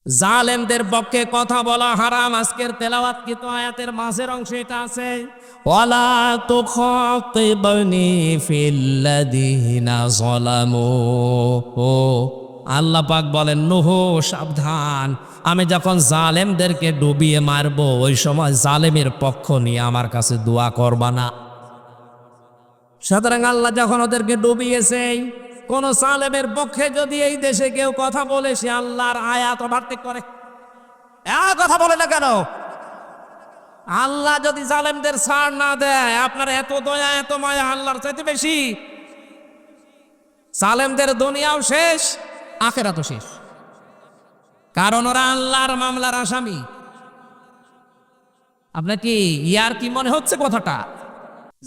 জালেমদের পক্ষে কথা বলা হারাম। আজকের তেলাওয়াতকৃত আয়াতের মাঝের অংশে এটা আছে, ওয়ালা তুখাতিবনি ফিল্লাযীনা যালামু। ও আল্লাহ পাক বলেন, নূহ সাবধান, আমি যখন জালেমদেরকে ডুবিয়ে মারবো ওই সময় জালেমের পক্ষ নিয়ে আমার কাছে দোয়া করবা না। সুতরাং আল্লাহ যখন ওদেরকে ডুবিয়েছে, কোন জালেমের পক্ষে যদি এই দেশে কেউ কথা বলে সে আল্লাহর আয়াত ওভারটেক করে। কথা বলে না কেন? আল্লাহ যদি জালেমদের ছাড় না দেয়, আপনার এত দয়া এত মায়া আল্লাহর চাইতে বেশি। জালেমদের দুনিয়াও শেষ, আখিরাতও শেষ, কারণ ওরা আল্লাহর মামলার আসামি। আপনার কি ইয়ার কি মনে হচ্ছে কথাটা?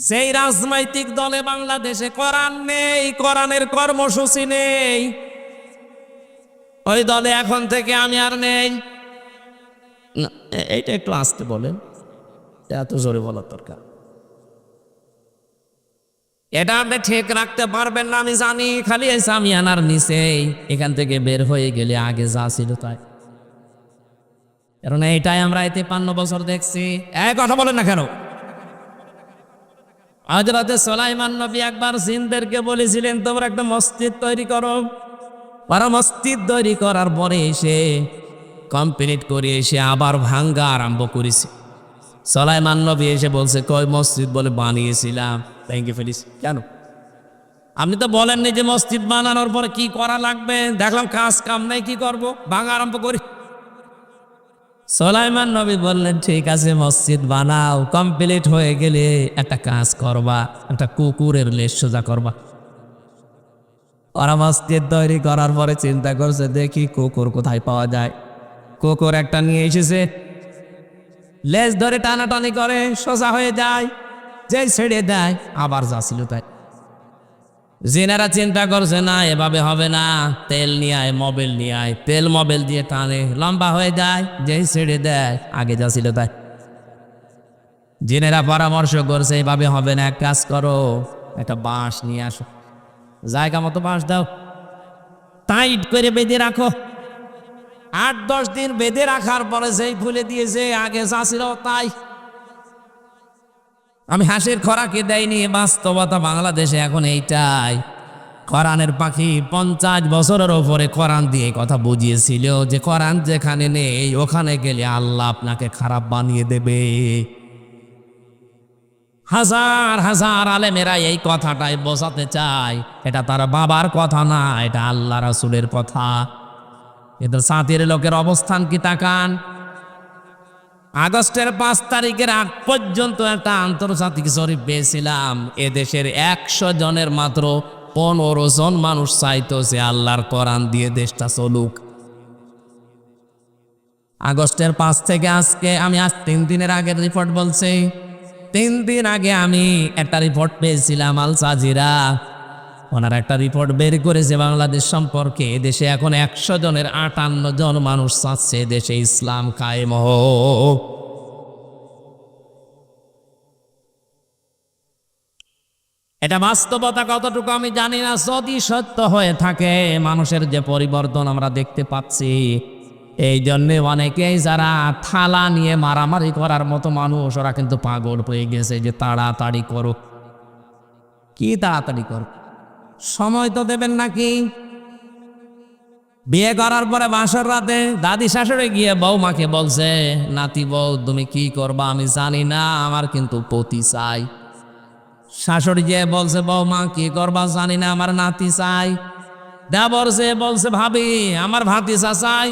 যেই রাজনৈতিক দলে বাংলাদেশে কোরআন নেই, কোরআনের কর্মসূচি নেই, ওই দলে এখন থেকে আমি আর নেই। এইটা একটু আস্তে বলেন, এত জোরে বলার দরকার। এটা আপনি ঠিক রাখতে পারবেন না আমি জানি, খালি এই সামিয়ানার নিচে এখান থেকে বের হয়ে গেলে আগে যা ছিল তাই। কারণ এইটাই আমরা 53 বছর দেখছি। কথা বলেন না কেন? হযরত সুলাইমান নবী একবার জিনদেরকে বলেছিলেন, তোমরা একটা মসজিদ তৈরি করো। ওরা মসজিদ তৈরি করার পরে এসে কমপ্লিট করে এসে আবার ভাঙ্গা আরম্ভ করেছে। সুলাইমান নবী এসে বলছে, কই মসজিদ বলে বানিয়েছিলাম, ভেঙে ফেলিস কেন? আপনি তো বলেননি যে মসজিদ বানানোর পরে কি করা লাগবে, দেখলাম কাজ কাম নাই, কি করব, ভাঙা আরম্ভ করি। সুলাইমান নবী বললেন, ঠিক আছে মসজিদ বানাও, কমপ্লিট হয়ে গেলে একটা কাজ করবা, একটা কুকুরের লেজ সোজা করবা। ওরা মসজিদ তৈরি করার পরে চিন্তা করছে, দেখি কুকুর কোথায় পাওয়া যায়। কুকুর একটা নিয়ে এসেছে, লেজ ধরে টানাটানি করে, সোজা হয়ে যায়, যেই ছেড়ে দেয় আবার যা ছিল তাই। জিনেরা চিন্তা করছে, না এভাবে হবে না, তেল নিয়ে আয়, মোবিল নিয়ে আয়, তেল মোবিল দিয়ে টানে, লম্বা হয়ে যায়, যেই ছেড়ে দেয় আগে যা ছিল তাই। জিনেরা পরামর্শ করছে, এভাবে হবে না, এক কাজ করো, একটা বাঁশ নিয়ে আসো, জায়গা মতো বাঁশ দাও, টাইট করে বেঁধে রাখো। 8-10 দিন বেঁধে রাখার পরে যেই ফুলে দিয়েছে আগে যা ছিল তাই। আমি হাসির খোরাকি দেয়নি, বাস্তবতা বাংলাদেশে এখন এইটাই। কোরআনের পাখি 50 বছরের ওপরে কোরআন দিয়ে কথা বুঝিয়েছিল যে কোরআন যেখানে নেই ওখানে গেলে আল্লাহ আপনাকে খারাপ বানিয়ে দেবে। হাজার হাজার আলেমেরা এই কথাটাই বোঝাতে চায়, এটা তার বাবার কথা না, এটা আল্লাহ রাসূলের কথা। কিন্তু সাথীর লোকের অবস্থান কি তাকান। আগস্টের 5 তারিখের আগ পর্যন্ত একটা আন্তর্জাতিক জরিপ পেয়েছিলাম, এদেশের 100 জনের মাত্র 15 জন মানুষ চাইতো যে আল্লাহর কোরআন দিয়ে দেশটা চলুক। আগস্টের 5 থেকে আজকে, আমি আজ 3 দিনের আগের রিপোর্ট বলছি, 3 দিন আগে আমি একটা রিপোর্ট পেয়েছিলাম আল জাজিরা, ওনারা একটা রিপোর্ট বের করেছে বাংলাদেশ সম্পর্কে। দেশে এখন 100 জনের 58 জন মানুষ চাচ্ছে দেশে ইসলাম কায়েম হোক। এটা বাস্তবতা কতটুকু আমি জানি না, যদি সত্য হয়ে থাকে মানুষের যে পরিবর্তন আমরা দেখতে পাচ্ছি, এই জন্য অনেকেই যারা থালা নিয়ে মারামারি করার মতো মানুষ, ওরা কিন্তু পাগল হয়ে গেছে যে তাড়াতাড়ি করো। কি তাড়াতাড়ি করো? সময় তো দেবেন নাকি? বিয়ে করার পরে বাসর রাতে দাদি শাশুড়ি গিয়ে বৌমাকে বলছে, নাতি বউ তুমি কি করবা আমি জানি না, আমার কিন্তু পতি চাই। শাশুড়ি যে বলছে, বৌমা কি করবা জানি না, আমার নাতি চাই। দেবর যে বলছে, ভাবি আমার ভাতিজা চাই।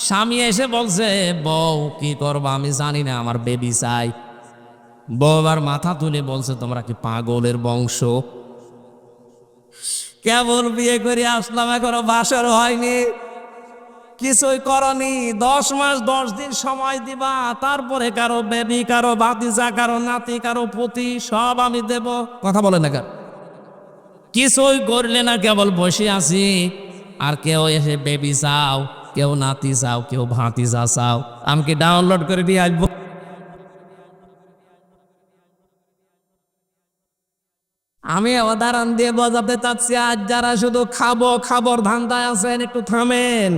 স্বামী এসে বলছে, বউ কি করবা আমি জানি না, আমার বেবি চাই। বউ আর মাথা তুলে বলছে, তোমরা কি পাগলের বংশ? কেবল বিয়ে করে আসলাম, এখনো বাসর হয়নি, কিছুই করনি। 10 মাস 10 দিন সময় দিবা, তারপরে কারো বেবি, কারো ভাতিজা, কারো নাতি, কারো পতি সব আমি দেব। কথা বলে না কেন? কিছুই করলে না, কেবল বসে আছি। আর কেউ এসে বেবি চাও, কেউ নাতি চাও, কেউ ভাতিজা চাও, আমি কি ডাউনলোড করে দিয়ে আসবো? আমি উদাহরণ দিয়ে বোঝাতে চাচ্ছি, আজ যারা শুধু খাবো খাবর ধান্দায় আছেন একটু থামেন।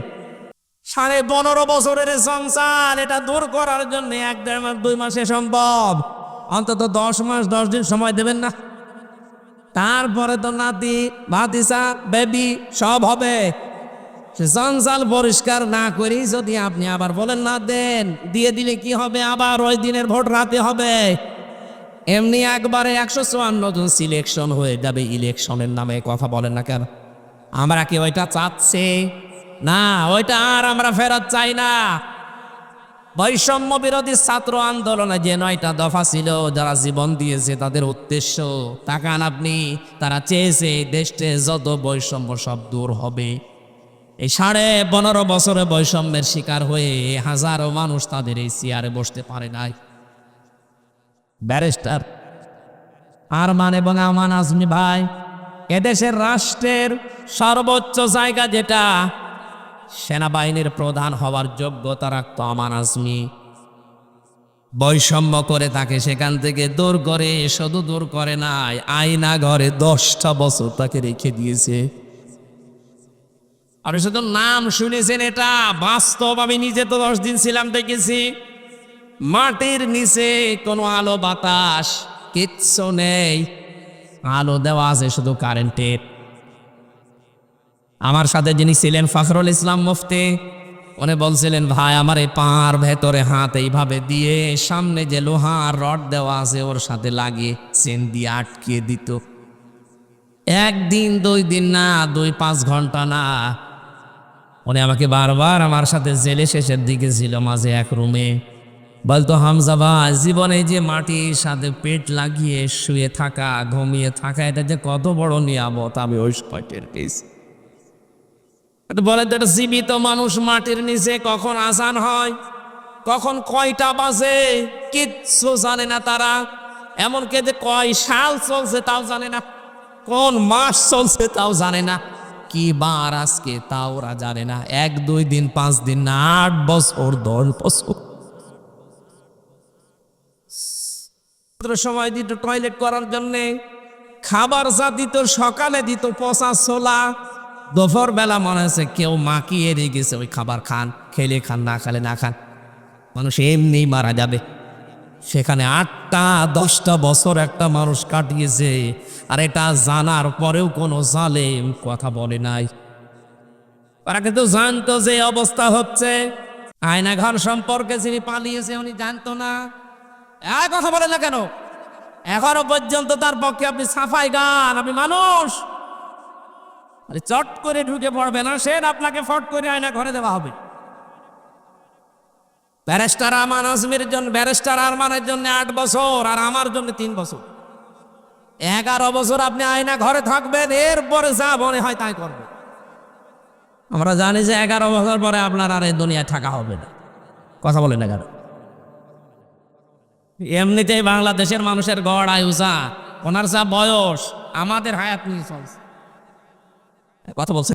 15.5 বছরের সংসার, এটা দূর করার জন্য 1-1.5 মাস 2 মাসে সম্ভব, অন্তত 10 মাস 10 দিন সময় দেবেন না? তারপরে তো নাতি ভাতিসা বেবি সব হবে। সে সংসার পরিষ্কার না করেই যদি আপনি আবার বলেন না দেন, দিয়ে দিলে কি হবে? আবার ওই দিনের ভোট রাতে হবে। এমনি একবারে 154 জন সিলেকশন হয়ে যাবে ইলেকশনের নামে। কথা বলেন না কেন? আমরা কি ওইটা চাচ্ছি? না, ওইটা আর আমরা ফেরত চাই না। বৈষম্য বিরোধী ছাত্র আন্দোলনে যে 9টা দফা ছিল, যারা জীবন দিয়েছে তাদের উদ্দেশ্য তাকান আপনি, তারা চেয়েছে দেশে যত বৈষম্য সব দূর হবে। এই 15.5 বছরে বৈষম্যের শিকার হয়ে হাজারো মানুষ তাদের এই চেয়ারে বসতে পারে নাই। ব্যারিস্টার আরমান এবং আমান আজমি ভাই, এদেশের রাষ্ট্রের সর্বোচ্চ জায়গা যেটা, সেনাবাহিনীর প্রধান হওয়ার যোগ্যতা রাখত আমান আজমি। বৈষম্য করে তাকে সেখান থেকে দূর করে, শুধু দূর করে নাই, আয়না ঘরে 10টা বছর তাকে রেখে দিয়েছে। আর শুধু নাম শুনেছেন, এটা বাস্তব। আমি নিজে তো 10 দিন ছিলাম, দেখেছি। মাটির নিচে কোনো আলো বাতাস কিচ্ছু নেই, আলো দেওয়া আছে শুধু কারেন্টের। আমার সাথে যিনি ছিলেন ফখরুল ইসলাম মুফতি, উনি বলছিলেন, ভাই আমার এই পার ভেতরে হাত এইভাবে দিয়ে সামনে যে লোহার রড দেওয়া আছে ওর সাথে লাগিয়ে চেন দিয়ে আটকিয়ে দিত। 1 দিন 2 দিন না, 2-5 ঘন্টা না। উনি আমাকে বারবার, আমার সাথে জেলে শেষের দিকে ছিল মাঝে এক রুমে, বলতো, হামজা ভাই, জীবনে যে মাটির সাথে পেট লাগিয়ে শুয়ে থাকা, ঘুমিয়ে থাকা, এটা যে কত বড় নিয়ামত, আমি ওই সময় টের পেয়েছি। বলে তো, একটা জীবিত মানুষ মাটির নিচে কখন আজান হয়, কখন কয়টা বাজে কিচ্ছু জানে না তারা। এমনকি যে কয় সাল চলছে তাও জানে না, কোন মাস চলছে তাও জানে না, কি বার আজকে তাও ওরা জানে না। 1-2 দিন 5 দিন না, 8 বছর 10 বছর সময় দিত টয়লেট করার জন্যে। খাবার যা দিত, সকালে দিত পচা ছোলা, দুপুর বেলা মনে হচ্ছে কেউ মাখিয়ে রেখেছে ওই খাবার, খান, খেলে খান, না খেলে না খান, মানুষ এমনি মারা যাবে। সেখানে 8টা-10টা বছর একটা মানুষ কাটিয়েছে, আর এটা জানার পরেও কোনো জালেম কথা বলে নাই। তারা কিন্তু জানতো যে অবস্থা হচ্ছে। আয়নাঘর সম্পর্কে যিনি পালিয়েছে উনি জানতো না। কথা বলে না কেন? এখনো পর্যন্ত তার পক্ষে আপনি সাফাই গান, আপনি মানুষ, আরে চট করে ঢুকে পড়বে না, সে আপনাকে ফট করে আয়না ঘরে দেওয়া হবে। ব্যারিস্টার আমান আজমির জন্য, ব্যারিস্টার আরমানের জন্য 8 বছর, আর আমার জন্য 3 বছর। 11 বছর আপনি আয়না ঘরে থাকবেন, এরপরে যা মনে হয় তাই করবেন। আমরা জানি যে 11 বছর পরে আপনার আর এই দুনিয়ায় থাকা হবে না। কথা বলেন না কেন? এমনিতেই বাংলাদেশের মানুষের গড় আয়ু যা, ওনার যা বয়স, আমাদের হায়াত নিয়ে চলছে। কথা বলছে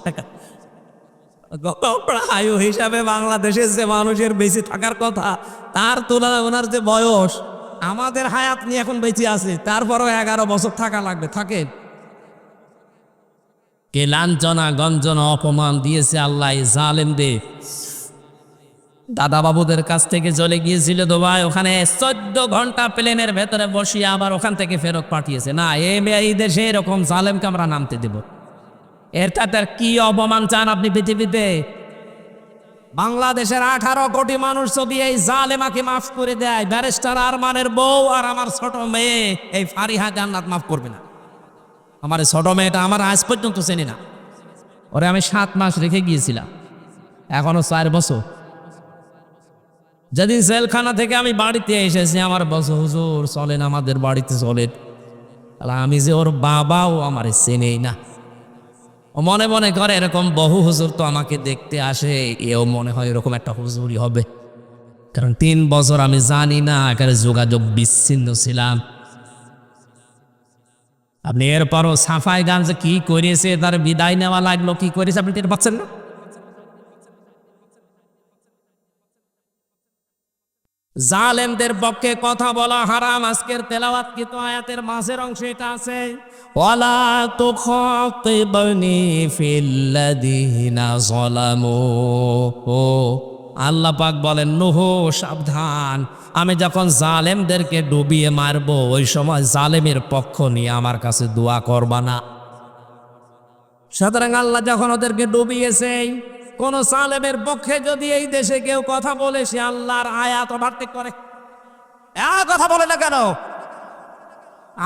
আয়ু হিসাবে বাংলাদেশের যে মানুষের বেঁচে থাকার কথা, তার তুলনায় ওনার যে বয়স, আমাদের হায়াত নিয়ে এখন বেঁচে আছে, তারপরও 11 বছর থাকা লাগবে। থাকেন। কে লাঞ্ছনা গঞ্জনা অপমান দিয়েছে আল্লাহ জালেমদের। দাদা বাবুদের কাছ থেকে চলে গিয়েছিল দুবাই, ওখানে 14 ঘন্টা প্লেনের ভেতরে বসিয়ে আবার ওখান থেকে ফেরত পাঠিয়েছে। না, এই দেশে এরকম জালেমকে আমরা নামতে দেব? এর তার কি অপমান চান আপনি পৃথিবীতে? বাংলাদেশের 18 কোটি মানুষ যদি এই জালেমাকে মাফ করে দেয়, ব্যারিস্টার আরমানের বউ আর আমার ছোট মেয়ে এই ফারিহা জান্নাত মাফ করবে না। আমার ছোট মেয়েটা আমার আজ পর্যন্ত চেনে না, ওরে আমি 7 মাস রেখে গিয়েছিলাম, এখনো 4 বছর। যেদিন জেলখানা থেকে আমি বাড়িতে এসেছি, আমার বছর, হুজুর চলেন আমাদের বাড়িতে চলেন। আমি যে ওর বাবাও আমার চেনেই না। ও মনে মনে করে এরকম বহু হুজুর তো আমাকে দেখতে আসে, এও মনে হয় এরকম একটা হুজুরই হবে। কারণ 3 বছর আমি জানি না, এখানে যোগাযোগ বিচ্ছিন্ন ছিলাম। আপনি এরপরও সাফাই গান যে কি করেছে, তার বিদায় নেওয়া লাগলো, কি করেছে আপনি টের পাচ্ছেন না? জালেমদের পক্ষে কথা বলা হারাম। আজকের তেলাওয়াতকৃত আয়াতের মাঝের অংশে এটা আছে, ওয়ালা তুখাতিবনি ফিল্লাযীনা যালামু। ও আল্লাহ পাক বলেন, নূহ সাবধান, আমি যখন জালেমদেরকে ডুবিয়ে মারবো ওই সময় জালেমের পক্ষ নিয়ে আমার কাছে দোয়া করবা না। সুতরাং আল্লাহ যখন ওদেরকে ডুবিয়েছে, কোন জালেমের পক্ষে যদি এই দেশে কেউ কথা বলে সে আল্লাহর আয়াত ওভারটেক করে। কথা বলে না কেন?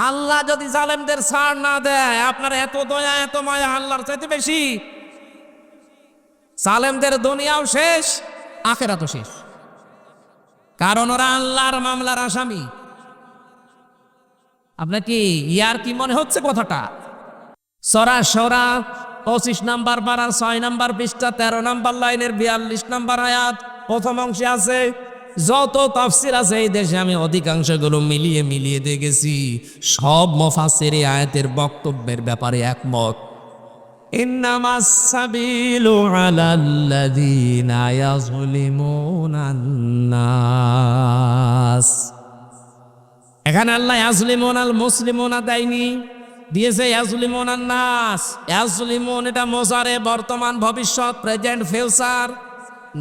আল্লাহ যদি জালেমদের ছাড় না দেয়, আপনার এত দয়া এত মায়া আল্লাহর চাইতে বেশি। জালেমদের দুনিয়াও শেষ, আখিরাতও শেষ, কারণ ওরা আল্লাহর মামলার আসামি। আপনার কি ইয়ার কি মনে হচ্ছে কথাটা? সূরা সূরা 25 নম্বর পারার 6 নম্বর পৃষ্ঠা 13 নম্বর লাইনের 42 নম্বর আয়াত প্রথম অংশে আছে। যত তাফসীর আছে এই দেশে আমি অধিকাংশগুলো মিলিয়ে দেখেছি, সব মুফাসসির এই আয়াতের বক্তব্যের ব্যাপারে একমত। ইন্নামাস সাবিলু আলাল্লাযীনা ইয়াযলিমুনান নাস। এখানে আল্লাহ ইয়াযলিমুনাল মুসলিমুনা দেয়নি, দিয়েছে ইয়াযলিমুনান নাস। ইয়াযলিমুন এটা মোজারে, বর্তমান ভবিষ্যৎ, প্রেজেন্ট ফিউচার।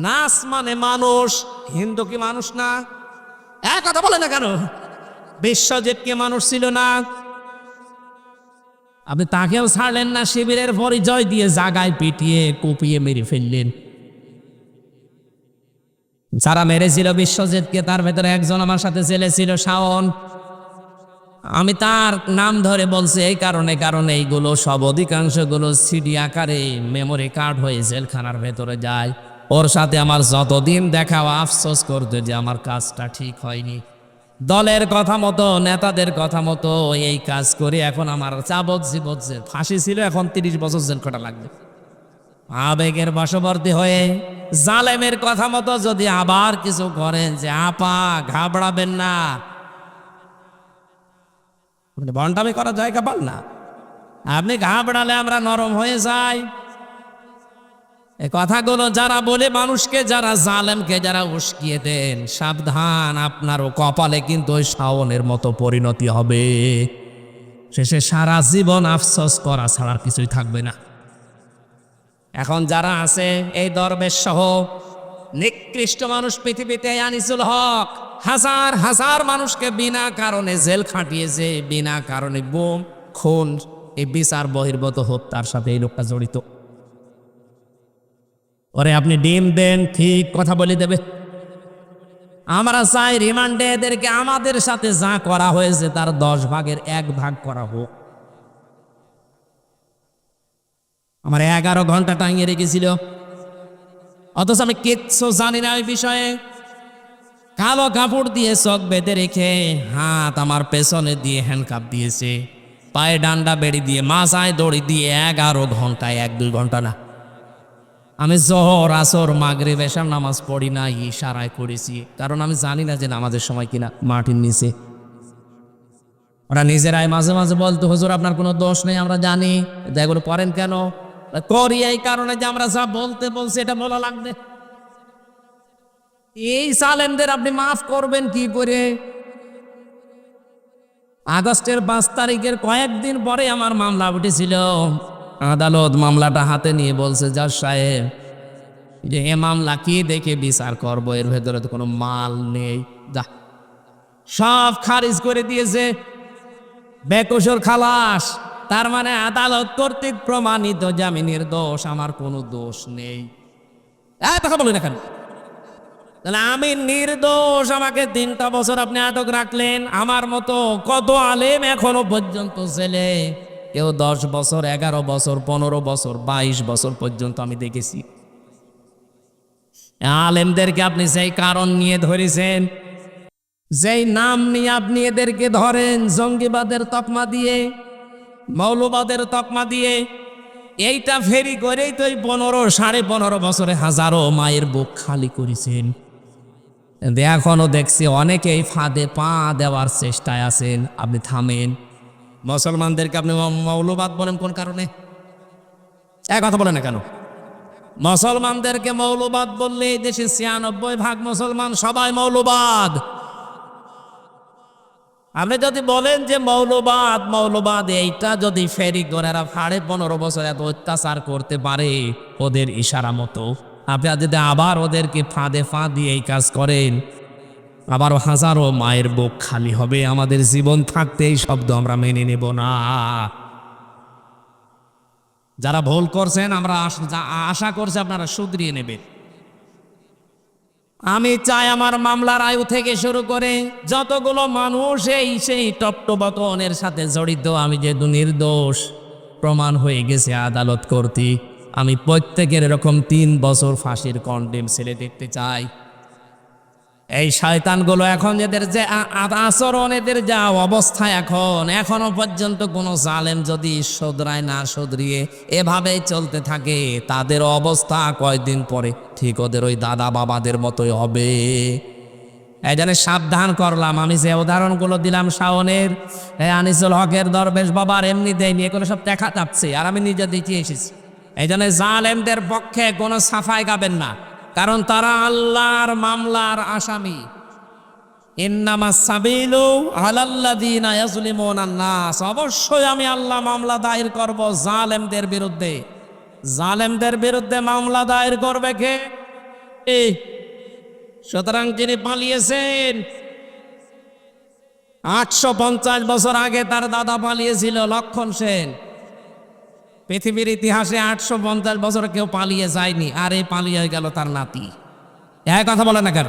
নাস মানে মানুষ। হিন্দু কি মানুষ না? কথা বলে না কেন? বিশ্বজিৎ কি মানুষ ছিল না? আপনি তাকেও ছাড়লেন না, শিবিরের পরিচয় দিয়ে জাগায় পিটিয়ে কুপিয়ে মেরে ফেললেন। যারা মেরেছিল বিশ্বজিৎকে তার ভেতরে একজন আমার সাথে জেলে ছিল, শাওন। আমি তার নাম ধরে বলছি এই কারণে এইগুলো সব অধিকাংশগুলো সিডি আকারে মেমোরি কার্ড হয়ে জেলখানার ভেতরে যায়। ওর সাথে আমার যতদিন দেখাও আফসোস করতে যে আমার কাজটা ঠিক হয়নি। দলের কথা মতো, নেতাদের কথা মতো এই কাজ করে এখন আমার যাবজ্জীবন ফাঁসি ছিল, এখন 30 বছর জেল খাটা লাগবে। আবেগের বশবর্তী হয়ে জালেমের কথা মতো যদি আবার কিছু করেন, যে আপা ঘাবড়াবেন না, বন্টামি করার জায়গা পান না। আপনি ঘাবড়ালে আমরা নরম হয়ে যাই। এই কথাগুলো যারা বলে মানুষকে, যারা জালেমকে যারা উস্কিয়ে দেন, সাবধান, আপনারও কপালে কিন্তু ওই শাওনের মতো পরিণতি হবে। শেষে সারা জীবন আফসোস করা ছাড়া কিছুই থাকবে না। এখন যারা আছে এই দরবেশ সহ নিকৃষ্ট মানুষ পৃথিবীতে, আনিসুল হক হাজার হাজার মানুষকে বিনা কারণে জেল খাটিয়েছে, বিনা কারণে গুম খুন, এই বিচার বহির্ভূত হত্যার সাথে এই লোকটা জড়িত। ওরে আপনি ডিম দেন, ঠিক কথা বলে দেবে। আমরা চাই রিমান্ডে এদেরকে আমাদের সাথে যা করা হয়েছে তার 10 ভাগের 1 ভাগ করা হোক। আমার 11 ঘন্টা টাঙিয়ে রেখেছিল, অথচ আমি কিচ্ছু জানি না ওই বিষয়ে। কালো কাপড় দিয়ে চোখ বেঁধে রেখে হাত আমার পেছনে দিয়ে হ্যান্ডকাপ দিয়েছে, পায়ে ডান্ডা বেড়ি দিয়ে, মাথায় দড়ি দিয়ে 11 ঘন্টায়, 1-2 ঘন্টা না। আমি জোহর আসর মাগরিব এশার নামাজ পড়ি না, ইশারায় করেছি, কারণ আমি জানি না যে নামাজের সময় কিনা। মাটির নিচে ওরা নিজেরাই মাঝে মাঝে বলতো, হুজুর আপনার কোনো দোষ নেই, আমরা জানি, এগুলো পড়েন কেন? করি এই কারণে যে আমরা যা বলতে বলছি এটা বলা লাগবে। এই জালেমদের আপনি মাফ করবেন কি করে? আগস্টের 5 তারিখের কয়েকদিন পরে আমার মামলা উঠেছিল। আদালত মামলাটা হাতে নিয়ে বলছে, জজ সাহেব যে এ মামলা কি দেখে বিচার করবো, এর ভেতরে তো কোনো মাল নেই, যা সব খারিজ করে দিয়েছে, বেকসুর খালাস। তার মানে আদালত কর্তৃক প্রমাণিত যে আমি নির্দোষ, আমার কোনো দোষ নেই। কথা বলি না কেন? তাহলে আমি নির্দোষ, আমাকে 3টা বছর আপনি আটক রাখলেন। আমার মতো কত আলেম এখনো পর্যন্ত জেলে, কেউ 10 বছর, 11 বছর, 15 বছর, 22 বছর পর্যন্ত আমি দেখেছি। আলেমদেরকে আপনি সেই কারণ নিয়ে ধরেছেন, যেই নাম নিয়ে আপনি এদেরকে ধরেন, জঙ্গিবাদের তকমা দিয়ে, মৌলবাদের তকমা দিয়ে, এইটা ফেরি করেই তো 15-15.5 বছরে হাজারো মায়ের বুক খালি করেছেন। এখনো দেখছি অনেকেই ফাঁদে পা দেওয়ার চেষ্টায় আছেন। আপনি থামেন। মুসলমানদেরকে আপনি মৌলবাদ বলেন কোন কারণে? কথা বলেন না কেন? মুসলমানদেরকে মৌলবাদ বললে এই দেশে ৯৬% মুসলমান সবাই মৌলবাদ। আপনি যদি বলেন যে মৌলবাদ মৌলবাদ এইটা যদি ফেরি গোনেরা ১৫.৫ বছর এত অত্যাচার করতে পারে ওদের ইশারা মতো, আপনি যদি আবার ওদেরকে ফাঁদে ফাঁদ দিয়ে এই কাজ করেন, আবারও হাজারো মায়ের বুক খালি হবে। আমাদের জীবন থাকতে এই শব্দ আমরা মেনে নেব না। যারা ভুল করছেন আমরা আশা করছি আপনারা শুধরিয়ে নেবেন। আমি চাই আমার মামলার আয়ু থেকে শুরু করে যতগুলো মানুষ সেই টপটপতনের সাথে জড়িত, আমি যেহেতু নির্দোষ প্রমাণ হয়ে গেছে আদালত কর্তৃক, আমি প্রত্যেকের এরকম ৩ বছর ফাঁসির কন্ডেম ছেলে দেখতে চাই। এই শয়তানগুলো এখন এদের যে আচরণ, এদের যা অবস্থা, এখনো পর্যন্ত কোনো জালেম যদি শুধরায় না শুধরিয়ে এভাবেই চলতে থাকে, তাদের অবস্থা কয়েকদিন পরে ঠিক ওদের ওই দাদা বাবাদের মতোই হবে। এই জন্য সাবধান করলাম। আমি যে উদাহরণগুলো দিলাম শাওনের, আনিসুল হকের, দরবেশ বাবার, এমনি দেয়নি, এগুলো সব দেখা যাচ্ছে আর আমি নিজে দেখে এসেছি। এই জন্য জালেমদের পক্ষে কোনো সাফাই গাবেন না, কারণ তারা আল্লাহর মামলার আসামি। ইন্নামাস সাবিলু আলাল্লাযিনা ইয়াজলিমুনান নাস, অবশ্যই আমি আল্লাহ মামলা দায়ের করব জালেমদের বিরুদ্ধে। জালেমদের বিরুদ্ধে মামলা দায়ের করবে কে? সুতরাং যিনি পালিয়েছেন ৮৫০ বছর আগে তার দাদা পালিয়েছিল, লক্ষণ সেন। পৃথিবীর ইতিহাসে ৮৫০ বছর কেউ পালিয়ে যায়নি, আর এই পালিয়ে গেল তার নাতি। এক কথা বলে না কেন?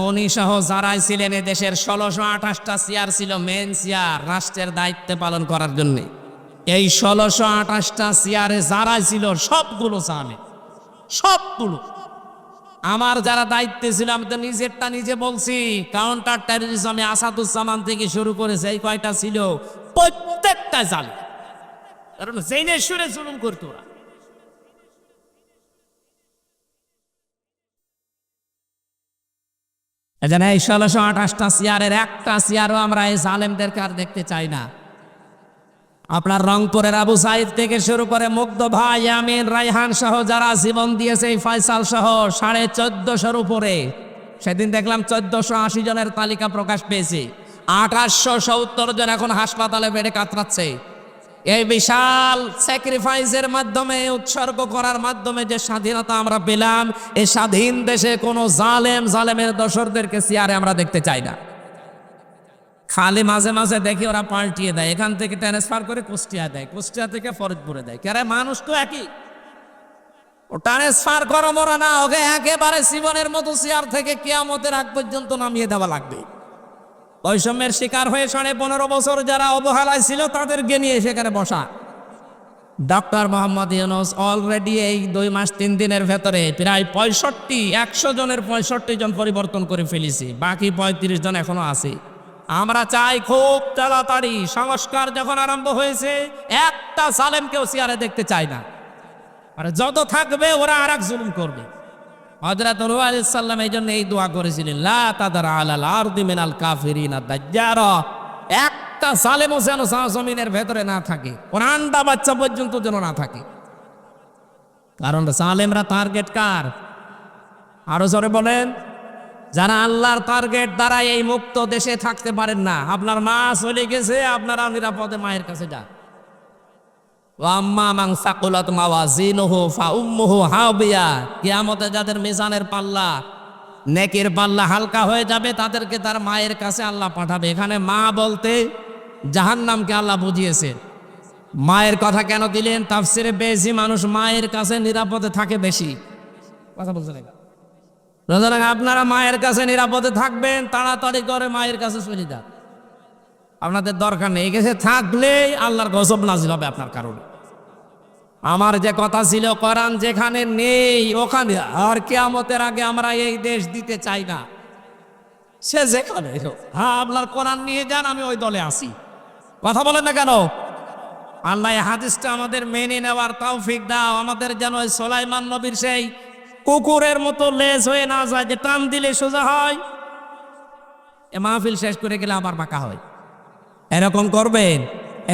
উনি সহ যারাই ছিলেন এ দেশের ১৬২৮টা চেয়ার ছিল মেন চেয়ার রাষ্ট্রের দায়িত্ব পালন করার জন্য। এই ১৬২৮টা চেয়ারে যারাই ছিল সবগুলো জানে, সবগুলো। আমার যারা দায়িত্বে ছিল, আমি তো নিজেরটা নিজে বলছি, কাউন্টার টেররিজমে আসাদুজ্জামান থেকে শুরু করে যেই কয়টা ছিল প্রত্যেকটা জানে, কারণ জেনে শুনে জুলুম করতো ওরা। এই ১৬২৮টা চেয়ারের একটা চেয়ারও আমরা এই জালেমদেরকে আর দেখতে চাই না। আপনার রংপুরের আবু সাইদ থেকে শুরু করে মুগ্ধ ভাই, আমিন, রায়হান সহ যারা জীবন দিয়েছে, এই ফয়সাল সহ ১৪৫০-র উপরে, সেদিন দেখলাম ১৪৮০ জনের তালিকা প্রকাশ পেয়েছে। ২৮৭০ জন এখন হাসপাতালে বেডে কাতরাচ্ছে। এই বিশাল স্যাক্রিফাইসের মাধ্যমে, উৎসর্গ করার মাধ্যমে যে স্বাধীনতা আমরা পেলাম, এই স্বাধীন দেশে কোনো জালেমের দোসরদেরকে চেয়ারে আমরা দেখতে চাই না। খালি মাঝে মাঝে দেখি ওরা পাল্টিয়ে দেয়, এখান থেকে ট্রান্সফার করে কুষ্টিয়া দেয়, কুষ্টিয়া থেকে ফরিদপুরে দেয়। কেন? মানুষ তো একই, ও ট্রান্সফার করো মরা না, ওকে একেবারে জীবনের মতো চেয়ার থেকে কিয়ামতের আগ পর্যন্ত নামিয়ে দেওয়া লাগবে। বৈষম্যের শিকার হয়ে ১৫.৫ বছর যারা অবহেলায় ছিল তাদেরকে নিয়ে সেখানে বসা। ডক্টর মোহাম্মদ ইউনূস অলরেডি এই 2 মাস 3 দিনের ভেতরে প্রায় ১০০ জনের ৬৫ জন পরিবর্তন করে ফেলেছি, বাকি ৩৫ জন এখনো আছে। আমরা চাই খুব তাড়াতাড়ি সংস্কার যখন আরম্ভ হয়েছে, একটা জালেমকেও চেয়ারে দেখতে চাই না। আর যত থাকবে ওরা আর এক জুলুম করবে। হযরত নূহ আলাইহিস সালাম এই জন্য এই দোয়া করেছিলেন, লা তাদার আলাল আরদি মিনাল কাফিরিনা দাজ্জারা, একটা জালেমও যেন জমিনের ভেতরে না থাকে, ওর আন্ডা বাচ্চা পর্যন্ত যেন না থাকে। কারণ জালেমরা টার্গেট কার? আরো জোরে বলেন। যারা আল্লাহর টার্গেট, দ্বারা এই মুক্ত দেশে থাকতে পারেন না। আপনার মা চলে গেছে, আপনারা নিরাপদে মায়ের কাছে যান। ওয়াম্মা মান সাকুলাত মাওয়াজিনুহু ফাউম্মুহু হাবিয়া, কিয়ামতে যাদের মিজানের পাল্লা, নেকির পাল্লা হালকা হয়ে যাবে, তাদেরকে তার মায়ের কাছে আল্লাহ পাঠাবে। এখানে মা বলতে জাহান্নামকে আল্লাহ বুঝিয়েছে। মায়ের কথা কেন দিলেন? তাফসিরে বেশি মানুষ মায়ের কাছে নিরাপদে থাকে বেশি। কথা বলছেন? সুতরাং আপনারা মায়ের কাছে নিরাপদে থাকবেন, তাড়াতাড়ি করে মায়ের কাছে চলে যান। আপনাদের দরকার নেই, গেছে থাকলেই আল্লাহর গজব নাজিল হবে আপনার কারণে। আমার যে কথা ছিল, কোরআন যেখানে নেই ওখানে আর কিয়ামতের আগে আমরা এই দেশ দিতে চাই না। সে যেখানে, হ্যাঁ আপনার কোরআন নিয়ে যান, আমি ওই দলে আসি। কথা বলেন না কেন? আল্লাহ হাদিসটা আমাদের মেনে নেওয়ার তৌফিক দাও। আমাদের যেন ওই সুলাইমান নবীর সেই কুকুরের মতো লেজ হয়ে না যায়, যে টান দিলে সোজা হয়, এ মাহফিল শেষ করে গেলে আবার বাঁকা হয়। এরকম করবেন,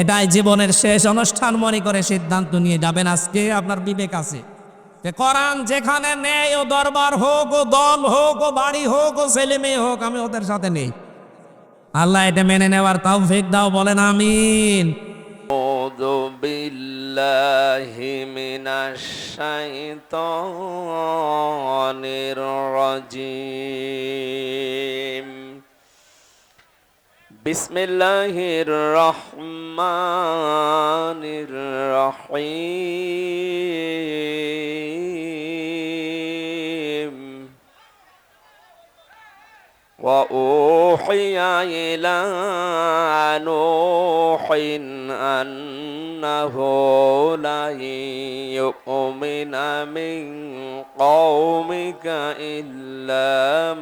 এটাই জীবনের শেষ অনুষ্ঠান মনে করে সিদ্ধান্ত নিয়ে যাবেন। আজকে আপনার বিবেক আছে। যে কোরআন যেখানে নেই, ও দরবার হোক, ও দল হোক, ও বাড়ি হোক, ও ছেলে মেয়ে হোক, আমি ওদের সাথে নেই। আল্লাহ এটা মেনে নেওয়ার তৌফিক দাও, বলেন আমিন। أعوذ بالله من الشيطان الرجيم بسم الله الرحمن الرحيم وأوحي إلى نوح أنه لن يؤمن من قومك إلا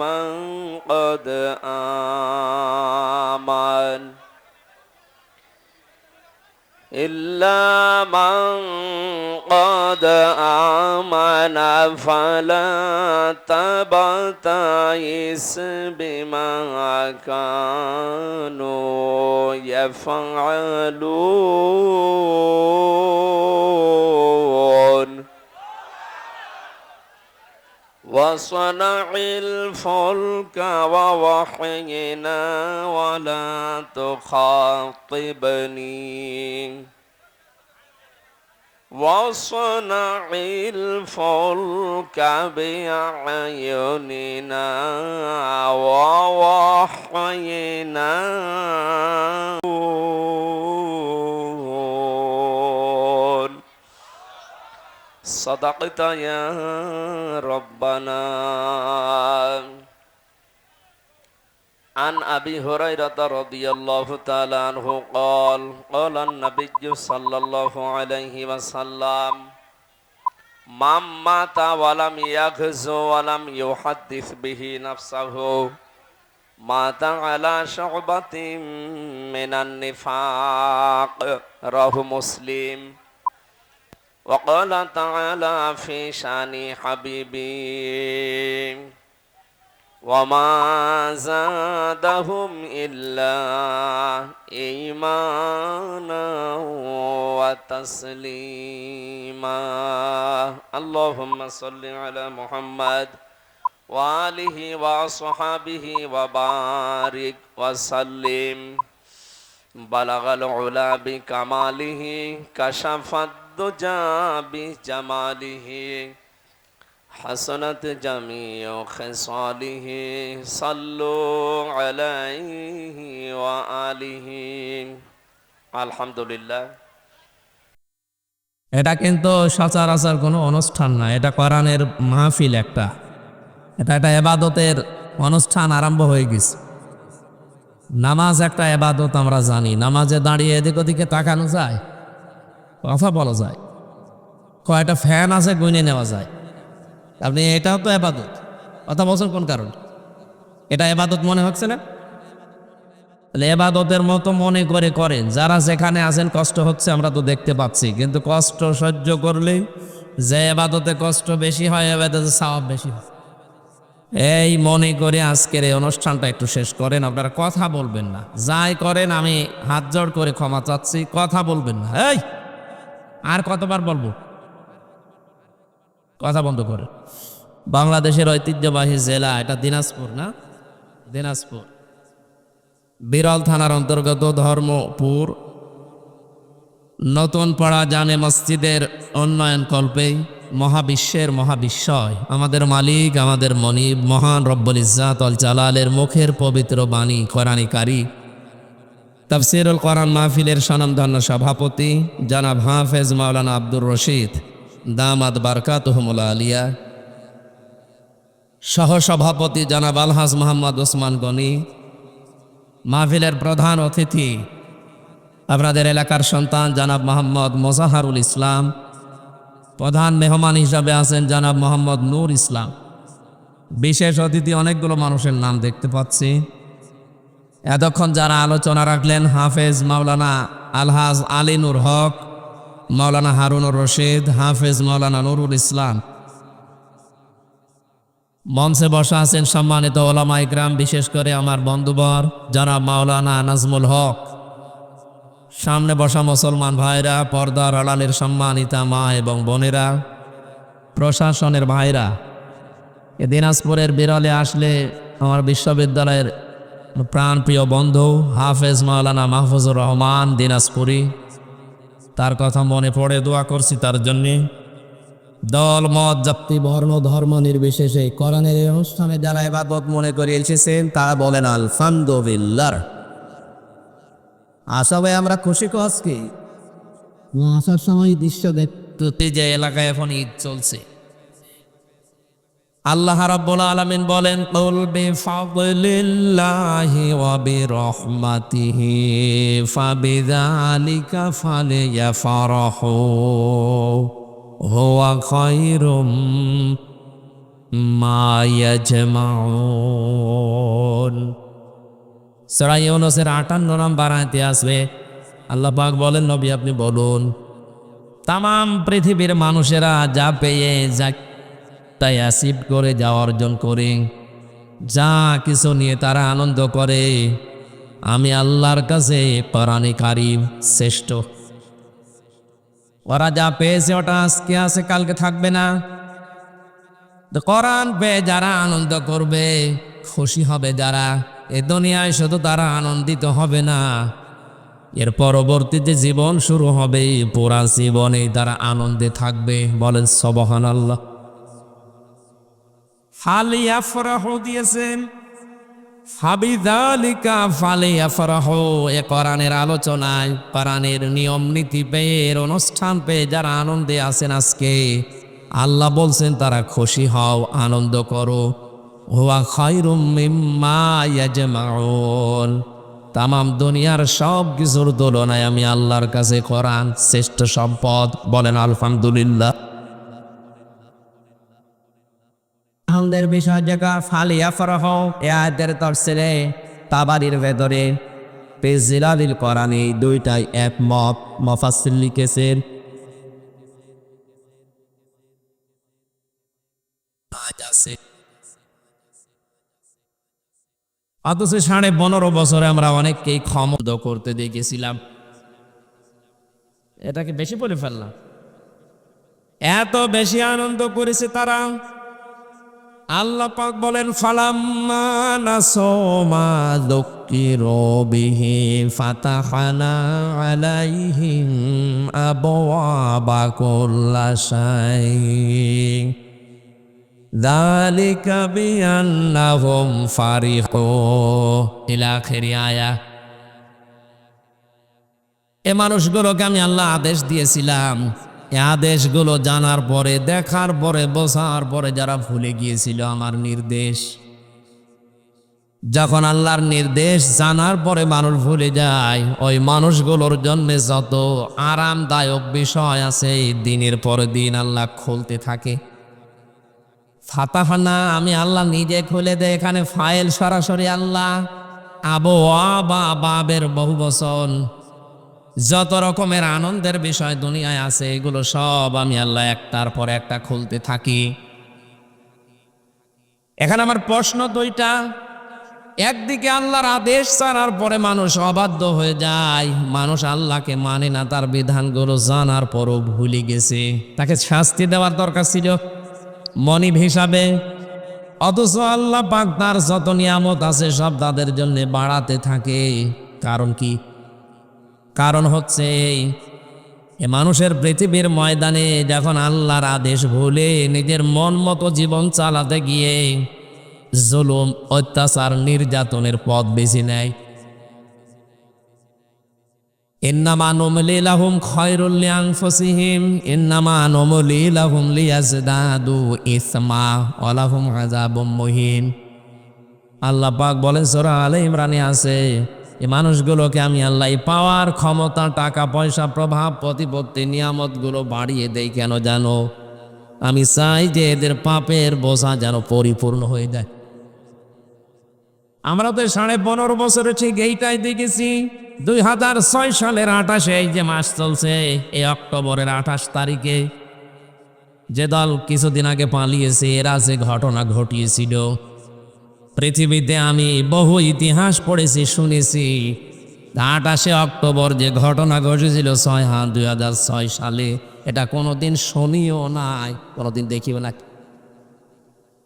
من قد آمن فلا تبتئس بما كانوا يفعلون وصنع الفلك ووحينا ولا تخاطبني وصنع الفلك بأعيننا ووحينا صدقت يا ربنا عن أبي هريرة رضي الله تعالى عنه قال قال النبي صلى الله عليه وسلم من مات ولم يغزو ولم يحدث به نفسه مات على شعبة من النفاق رواه مسلم وقال تعالى في شان حبيبي وما زادهم إلا إيمانا وتسليما اللهم صل على محمد وآله وصحبه وبارك وسلم بلغ العلا بكماله كشف الدجى بجماله حسنت جميع خصاله صلوا عليه وآله الحمد لله এটা কিন্তু সচরাচর কোনো অনুষ্ঠান না, এটা কোরআনের মাহফিল। এটা ইবাদতের অনুষ্ঠান আরম্ভ হয়ে গেছে। নামাজ একটা ইবাদত, আমরা জানি। নামাজে দাঁড়িয়ে এদিক ওদিকে তাকানো যায়, কথা বলা যায়, কয়টা ফ্যান আছে গুনে নেওয়া যায়। আপনি এটাও তো ইবাদত, কথা বলছেন কোন কারণ? এটা ইবাদত মনে হচ্ছে না? তাহলে ইবাদতের মতো মনে করে করেন। যারা যেখানে আছেন কষ্ট হচ্ছে আমরা তো দেখতে পাচ্ছি, কিন্তু কষ্ট সহ্য করলেই যে ইবাদতে কষ্ট বেশি হয়, ইবাদতে সওয়াব বেশি হয়। এই মনে করে আজকের এই অনুষ্ঠানটা একটু শেষ করেন। আপনারা কথা বলবেন না, যাই করেন আমি হাত জোড় করে ক্ষমা চাচ্ছি, কথা বলবেন না। এই আর কতবার বলবো? কথা বন্ধ করে। বাংলাদেশের ঐতিহ্যবাহী জেলা এটা দিনাজপুর, না? দিনাজপুর বিরল থানার অন্তর্গত ধর্মপুর নতুন পাড়া জানে মসজিদের উন্নয়ন কল্পে মহাবিশ্বের মহাবিশ্বয় আমাদের মালিক, আমাদের মনিব, মহান রব্বুল ইজ্জাত আল জালালের মুখের পবিত্র বাণী কোরআনী কারি তাফসীরুল কোরআন মাহফিলের স্বনামধন্য সভাপতি জনাব হাফেজ মাওলানা আব্দুর রশিদ দামাত বারকাতুহুমুল আলিয়া, সহসভাপতি জনাব আলহাজ মোহাম্মদ ওসমান গনি, মাহফিলের প্রধান অতিথি আপনাদের এলাকার সন্তান জনাব মোহাম্মদ মোজাহারুল ইসলাম, প্রধান মেহমান হিসাবে আছেন জনাব মোহাম্মদ নূর ইসলাম। বিশেষ অতিথি অনেকগুলো মানুষের নাম দেখতে পাচ্ছি। এতক্ষণ যারা আলোচনা রাখলেন, হাফেজ মাওলানা আলহাজ আলী নূর হক, মাওলানা হারুনুর রশিদ, হাফেজ মাওলানা নুরুল ইসলাম। মঞ্চে বসা আছেন সম্মানিত ওলামা ইকরাম, বিশেষ করে আমার বন্ধুবর জনাব মাওলানা নাজমুল হক। সামনে বসা মুসলমান ভাইরা, পর্দার আড়ালের সম্মানিতা মা এবং বোনেরা, প্রশাসনের ভাইরা, এ দিনাজপুরের বিরলে আসলে আমার বিশ্ববিদ্যালয়ের প্রাণপ্রিয় বন্ধু হাফেজ মাওলানা মাহফুজুর রহমান দিনাজপুরি, তার কথা মনে পড়ে দোয়া করছি তার জন্যে। দল মত জাতি বর্ণ ধর্ম নির্বিশেষে কোরআনের এই অনুষ্ঠানে যারা ইবাদত মনে করে এসেছেন তারা বলেন আলহামদুলিল্লাহ। আসলে আমরা খুশি আজকে আসার সময় দৃশ্য দেখতে যে এলাকায় এখন ঈদ চলছে। আল্লাহ রাব্বুল আলামিন বলেন কুল বিফাদলিল্লাহি ওয়া বিরহমাতিহি ফাবিযালিকা ফালিয়াফরাহু হুয়া খায়রুম মা ইয়াজমাউন। সূরা ইউনূসের 58 নম্বর আয়াতে আসবে আল্লাহ পাক বলেন, নবী আপনি বলুন, তাম পৃথিবীর মানুষেরা যা পেয়ে যা তাই অ্যাসিভ করে যা অর্জন করে যা কিছু নিয়ে তারা আনন্দ করে, আমি আল্লাহর কাছে কোরআনে কারীম শ্রেষ্ঠ। ওরা যা পেয়েছে ওটা আজকে আছে, কালকে থাকবে না। কোরআন পেয়ে যারা আনন্দ করবে, খুশি হবে যারা, এ দুনিয়ায় শুধু তারা আনন্দিত হবে না, এর পরবর্তীতে জীবন শুরু হবে, পুরা জীবনে তারা আনন্দে থাকবে। বলেন সুবহানাল্লাহ। ফালিয়াফরাহু দিয়েছেন, ফাবিযালিকা ফালিয়াফরাহু। এ কোরআনের আলোচনায়, কোরআনের নিয়ম নীতি পেয়ে, অনুষ্ঠান পেয়ে যারা আনন্দে আছেন আজকে, আল্লাহ বলছেন তারা খুশি হও, আনন্দ করো। হুয়া খায়রুম মিম্মা ইয়াজমাউন। তামাম দুনিয়ার সব কিছুর তুলনায় আমি আল্লাহর কাছে কোরআন শ্রেষ্ঠ সম্পদ। বলেন আলহামদুলিল্লাহ। আনন্দের বিষয় জায়গা ফালিয়াফরাহু এ আয়াতের তাফসীরে তাবারীর ভেতরে পেজিলালিল কোরআনে দুইটাই একমত মুফাসসির লিখেছেন। অথচ 15.5 বছরে আমরা অনেককেই ক্ষমতা করতে দেখেছিলাম। এটাকে বেশি বলে ফেললাম। এত বেশি আনন্দ করেছে তারা। আল্লাহ পাক বলেন, ফালাম্মা নাসু মা যুক্কিরু বিহি ফাতাহনা আলাইহিম আবওয়াবা কুল্লি শাইইন যালিকা বিআন্নাহুম ফারিহুন ইলা আখিরি আয়া। এ মানুষগুলোকে আমি আল্লাহ আদেশ দিয়েছিলাম, এ আদেশগুলো জানার পরে, দেখার পরে, বোঝার পরে যারা ভুলে গিয়েছিল আমার নির্দেশ, যখন আল্লাহর নির্দেশ জানার পরে মানুষ ভুলে যায়, ওই মানুষগুলোর জন্য যত আরামদায়ক বিষয় আছে দিনের পর দিন আল্লাহ খুলতে থাকে। ফাতাহনা আমি আল্লাহ নিজে খুলে দেয়। এখানে ফাইল সরাসরি আল্লাহ, আবওয়াবা বাবের বহু বচন। যত রকমের আনন্দের বিষয় দুনিয়ায় আছে এগুলো সব আমি আল্লাহ একটার পর একটা খুলতে থাকি। এখানে আমার প্রশ্ন দুইটা। একদিকে আল্লাহর আদেশ জানার পরে মানুষ অবাধ্য হয়ে যায়, মানুষ আল্লাহকে মানে না, তার বিধানগুলো জানার পরও ভুলে গেছে, তাকে শাস্তি দেওয়ার দরকার ছিল মনিব হিসাবে। অথচ আল্লাহ পাক তার যত নিয়ামত আছে সব তাদের জন্য বাড়াতে থাকে। কারণ কি? কারণ হচ্ছে এ মানুষের পৃথিবীর ময়দানে যখন আল্লাহর আদেশ ভুলে নিজের মন মতো জীবন চালাতে গিয়ে জুলুম, অত্যাচার, নির্যাতনের পথ বেছে নেয়। ইন্নামা নুমলি লাহুম খায়রুল লিআনফুসিহিম ইন্নামা নুমলি লাহুম লিয়াজদাদু ইসমা ওয়া লাহুম আযাবুম মুহিন। আল্লাহ পাক বলেন সূরা আলে ইমরানে আছে, এই মানুষগুলোকে আমি আল্লাহ পাওয়ার ক্ষমতা, টাকা পয়সা, প্রভাব, প্রতিপত্তি, নিয়ামতগুলো বাড়িয়ে দেই কেন জানো? আমি চাই যে এদের পাপের বোঝা যেন পরিপূর্ণ হয়ে যায়। আমরা তো 15.5 বছরে ঠিক এইটাই দেখেছি। 2006 সালের 28 এই যে মাস চলছে, এই অক্টোবরের 28 তারিখে যে দল কিছুদিন আগে পালিয়েছে, এরা যে ঘটনা ঘটিয়েছিল পৃথিবীতে, আমি বহু ইতিহাস পড়েছি, শুনেছি। 28 অক্টোবর যে ঘটনা ঘটেছিল 2006 সালে, এটা কোনোদিন শুনিও নাই, কোনোদিন দেখিও না।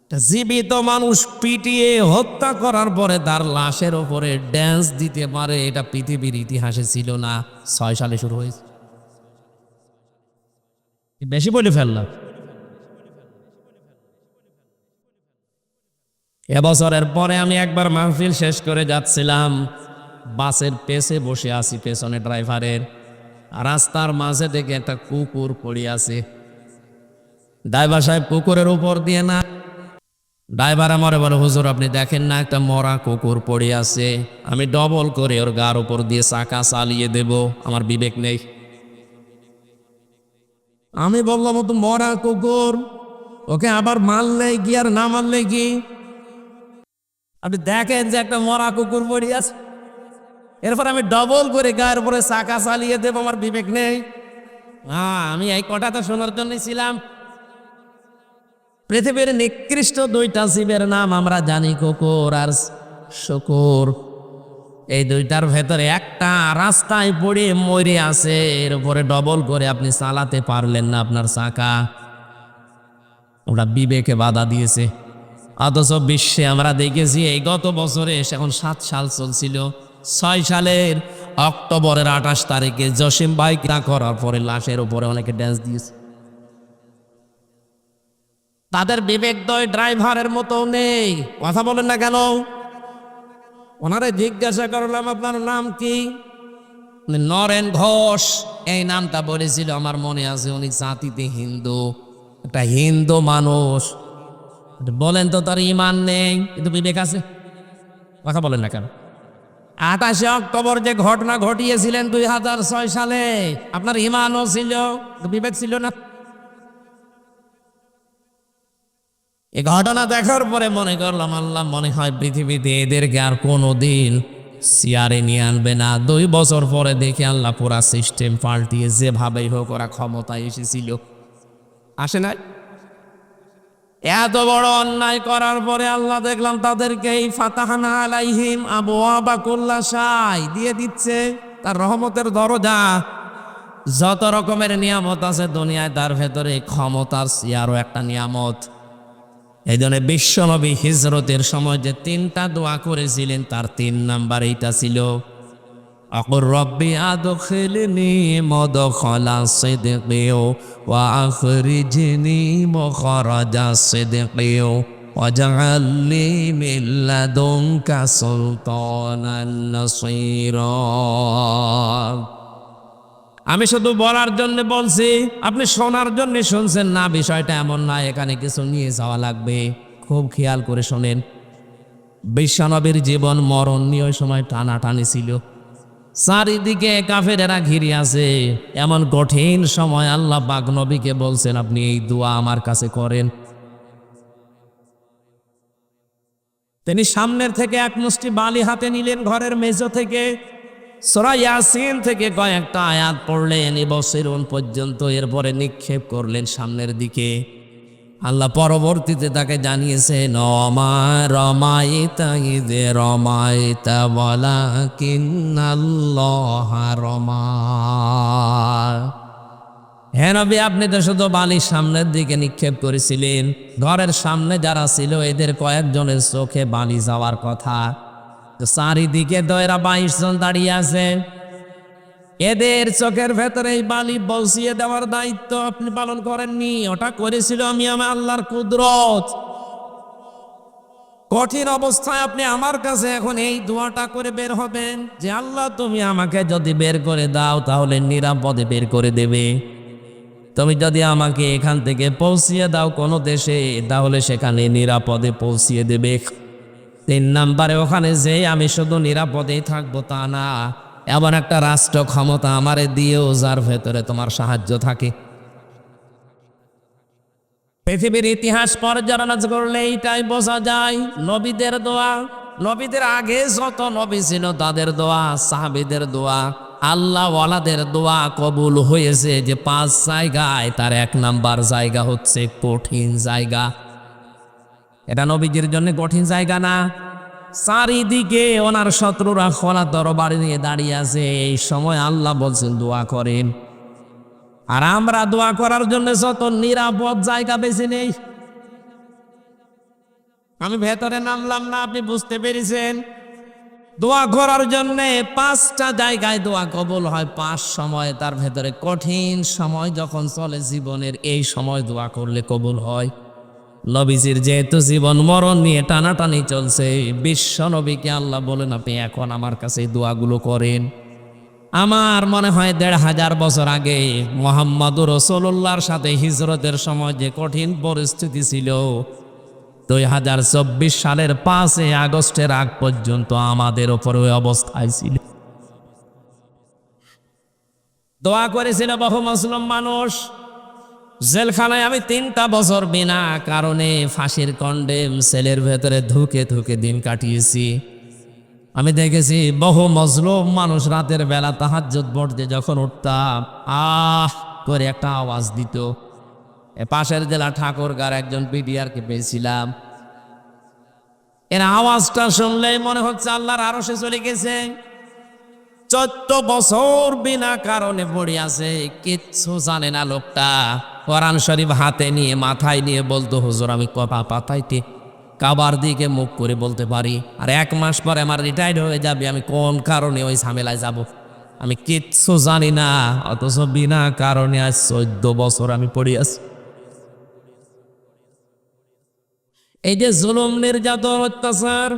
একটা জীবিত মানুষ পিটিয়ে হত্যা করার পরে তার লাশের ওপরে ড্যান্স দিতে পারে, এটা পৃথিবীর ইতিহাসে ছিল না। 6 সালে শুরু হয়েছে। বেশি বলে ফেললাম। এবছরের পরে আমি একবার মাহফিল শেষ করে যাচ্ছিলাম, বাসের পেছে বসে আছি, পেছনে ড্রাইভারের। রাস্তার মাঝে থেকে একটা কুকুর পড়ে আছে। ড্রাইভার সাহেব কুকুরের উপর দিয়ে না, ড্রাইভার আমারে বলে, হুজুর আপনি দেখেন না একটা মরা কুকুর পড়ে আছে, আমি ডবল করে ওর গার উপর দিয়ে চাকা চালিয়ে দেব, আমার বিবেক নেই। আমি বললাম ও তো মরা কুকুর, ওকে আবার মারলে কি আর না মারলে কি? আপনি দেখেন যে একটা মরা কুকুর পড়ে আছে, এরপর আমি ডবল করে গায়ের উপরে চাকা চালিয়ে দেব, আমার বিবেক নেই? আমি এই কথাটা শোনার জন্যই ছিলাম। পৃথিবীর নিকৃষ্ট 2টা জীবের নাম আমরা জানি, কুকুর আর শূকর। এই 2টার ভেতরে একটা রাস্তায় পড়ে মরে আছে, এর উপরে ডবল করে আপনি চালাতে পারলেন না আপনার চাকা, ওটা বিবেকে বাধা দিয়েছে। অথচ বিশ্বে আমরা দেখেছি এই গত বছরে, এখন 7 সাল চলছিল, 6 সালের অক্টোবরের 28 তারিখে জসিম ভাই কিনা করার পরে লাশের উপরে অনেকে ড্যান্স দিয়েছে। তাদের বিবেকদয় ড্রাইভারের মতো নেই। কথা বলেন না কেন? ওনারে জিজ্ঞাসা করলাম আপনার নাম কি? নরেন ঘোষ এই নামটা বলেছিল, আমার মনে আছে। উনি জাতিতে হিন্দু, একটা হিন্দু মানুষ। বলেন তো তার ইমান নেই কিন্তু বিবেক আছে? কথা বলেন না কেন? 28 অক্টোবর যে ঘটনা ঘটিয়েছিলেন 2006 সালে, আপনার ইমানও ছিল, বিবেক ছিল না? এই ঘটনা দেখার পরে মনে করলাম, আল্লাহ মনে হয় পৃথিবীতে এদেরকে আর কোনোদিন চেয়ারে নিয়ে আনবে না। 2 বছর পরে দেখে আল্লাহ পুরা সিস্টেম পাল্টিয়ে যেভাবেই হোক ওরা ক্ষমতায় এসেছিল, আসে নাই? এত বড় অন্যায় করার পরে আল্লাহ দেখলাম তাদেরকে এই ফাতাহানা আলাইহিম আবওয়াবা কুল্লা শাই দিয়ে দিচ্ছে, তার রহমতের দরজা। যত রকমের নিয়ামত আছে দুনিয়ায়, তার ভেতরে ক্ষমতার চেয়ারও একটা নিয়ামত। এই জন্য বিশ্বনবী হিজরতের সময় যে 3টা দোয়া করেছিলেন, তার 3 নাম্বার এইটা ছিল, আকুর রব্বি আদখিলনি মুদখালা সিদকিও ওয়া আখরিজনি মুখরাজা সিদকিও ওয়াজআলনি মিন লাদুনকা সুলতানান নাসীরা। আমি শুধু বলার জন্য বলছি, আপনি শোনার জন্য শুনছেন না, বিষয়টা এমন না। এখানে কিছু নিয়ে যাওয়া লাগবে, খুব খেয়াল করে শোনেন। বিশ্বনবীর জীবন মরণ নিয়ে ওই সময় টানাটানি ছিল, চারিদিকে কাফেরেরা ঘিরে আছে। এমন কঠিন সময় আল্লাহ পাক নবীকে বলছেন, আপনি এই দোয়া আমার কাছে করেন। তিনি সামনের থেকে এক মুষ্টি বালি হাতে নিলেন, ঘরের মেঝো থেকে সূরা ইয়াসিন থেকে কয়েকটা আয়াত পড়লেন ইবসিরুন পর্যন্ত, এরপরে নিক্ষেপ করলেন সামনের দিকে। আল্লাহ পরবর্তীতে তাকে জানিয়েছেন, ওমা রমাইতা ইযে রমাইতা ওয়ালাকিন্নাল্লাহা রমা। হে নবী, আপনি তো শুধু বালির সামনের দিকে নিক্ষেপ করেছিলেন, ঘরের সামনে যারা ছিল এদের কয়েকজনের চোখে বালি যাওয়ার কথা। চারিদিকে তো এরা 22 জন দাঁড়িয়ে আছে, এদের চোখের ভেতরে এই বালি বসিয়ে দেওয়ার দায়িত্ব আপনি পালন করেননি, ওটা করেছিল আমি আমার আল্লাহর কুদরত। কঠিন অবস্থায় আপনি আমার কাছে এখন এই দোয়াটা করে বের হবেন যে আল্লাহ তুমি আমাকে যদি বের করে দাও তাহলে নিরাপদে বের করে দেবে, তুমি যদি আমাকে এখান থেকে পৌঁছিয়ে দাও কোনো দেশে তাহলে সেখানে নিরাপদে পৌঁছিয়ে দেবে। 3 নম্বরে ওখানে যে আমি শুধু নিরাপদেই থাকবো তা না, এমন একটা রাষ্ট্র ক্ষমতা আমারে দিয়েও যার ভেতরে তোমার সাহায্য থাকে। পৃথিবীর ইতিহাস পর্যালোচনা করলে এইটাই বোঝা যায়, নবীদের দোয়া, নবীদের আগে যত নবী ছিল তাদের দোয়া, সাহাবীদের দোয়া, আল্লাহ ওয়ালাদের দোয়া কবুল হয়েছে যে 5 জায়গায়, তার 1 নাম্বার জায়গা হচ্ছে কঠিন জায়গা। এটা নবীজির জন্য কঠিন জায়গা না? চারিদিকে ওনার শত্রুরা খোলা তরবারি নিয়ে দাঁড়িয়ে আছে, এই সময় আল্লাহ বলছেন দোয়া করেন। আর আমরা দোয়া করার জন্য যত নিরাপদ জায়গা বেছে নেই। আমি ভেতরে নামলাম না, আপনি বুঝতে পেরেছেন? দোয়া করার জন্য 5টা জায়গায় দোয়া কবুল হয় 5 সময়। তার ভেতরে কঠিন সময় যখন চলে জীবনের, এই সময় দোয়া করলে কবুল হয়। নবীজির যেহেতু জীবন মরণ নিয়ে টানাটানি চলছে, বিশ্ব নবীকে আল্লাহ বলেন আপনি এখন আমার কাছে এই দোয়াগুলো করেন। আমার মনে হয় 1500 বছর আগে মুহাম্মদুর রাসূলুল্লাহর সাথে হিজরতের সময় যে কঠিন পরিস্থিতি ছিল, 2024 সালের 5 আগস্টের আগ পর্যন্ত আমাদের ওপর ওই অবস্থায় ছিল। দোয়া করেছিল বহু মুসলিম মানুষ। জেলখানায় আমি 3টা বছর বিনা কারণে ফাঁসির কন্ডেম সেলের ভেতরে ধুকে ধুকে দিন কাটিয়েছি। আমি দেখেছি বহু মজলুম মানুষ রাতের বেলা তাহাজ্জুদ পড়তে যখন উঠতাম, আহ করে একটা আওয়াজ দিত। পাশের জেলা ঠাকুরগাঁর একজন পিডিআরকে পেয়েছিলাম, এর আওয়াজটা শুনলেই মনে হচ্ছে আল্লাহর আরশে চলে গেছে। 14 বছর বিনা কারণে পড়ে আছে, কিচ্ছু জানে না লোকটা। কোরআন শরীফ হাতে নিয়ে মাথায় নিয়ে বলতো, হুজুর আমি কথা পাতাইতে কাবার দিকে মুখ করে বলতে পারি, আর 1 মাস পরে আমার রিটায়ার্ড হয়ে যাবে, আমি কোন কারণে ওই ঝামেলায় যাব? আমি কিচ্ছু জানি না, অথচ বিনা কারণে আজ 14 বছর আমি পড়ে আছি। এই যে জুলুম, নির্যাতন, অত্যাচার,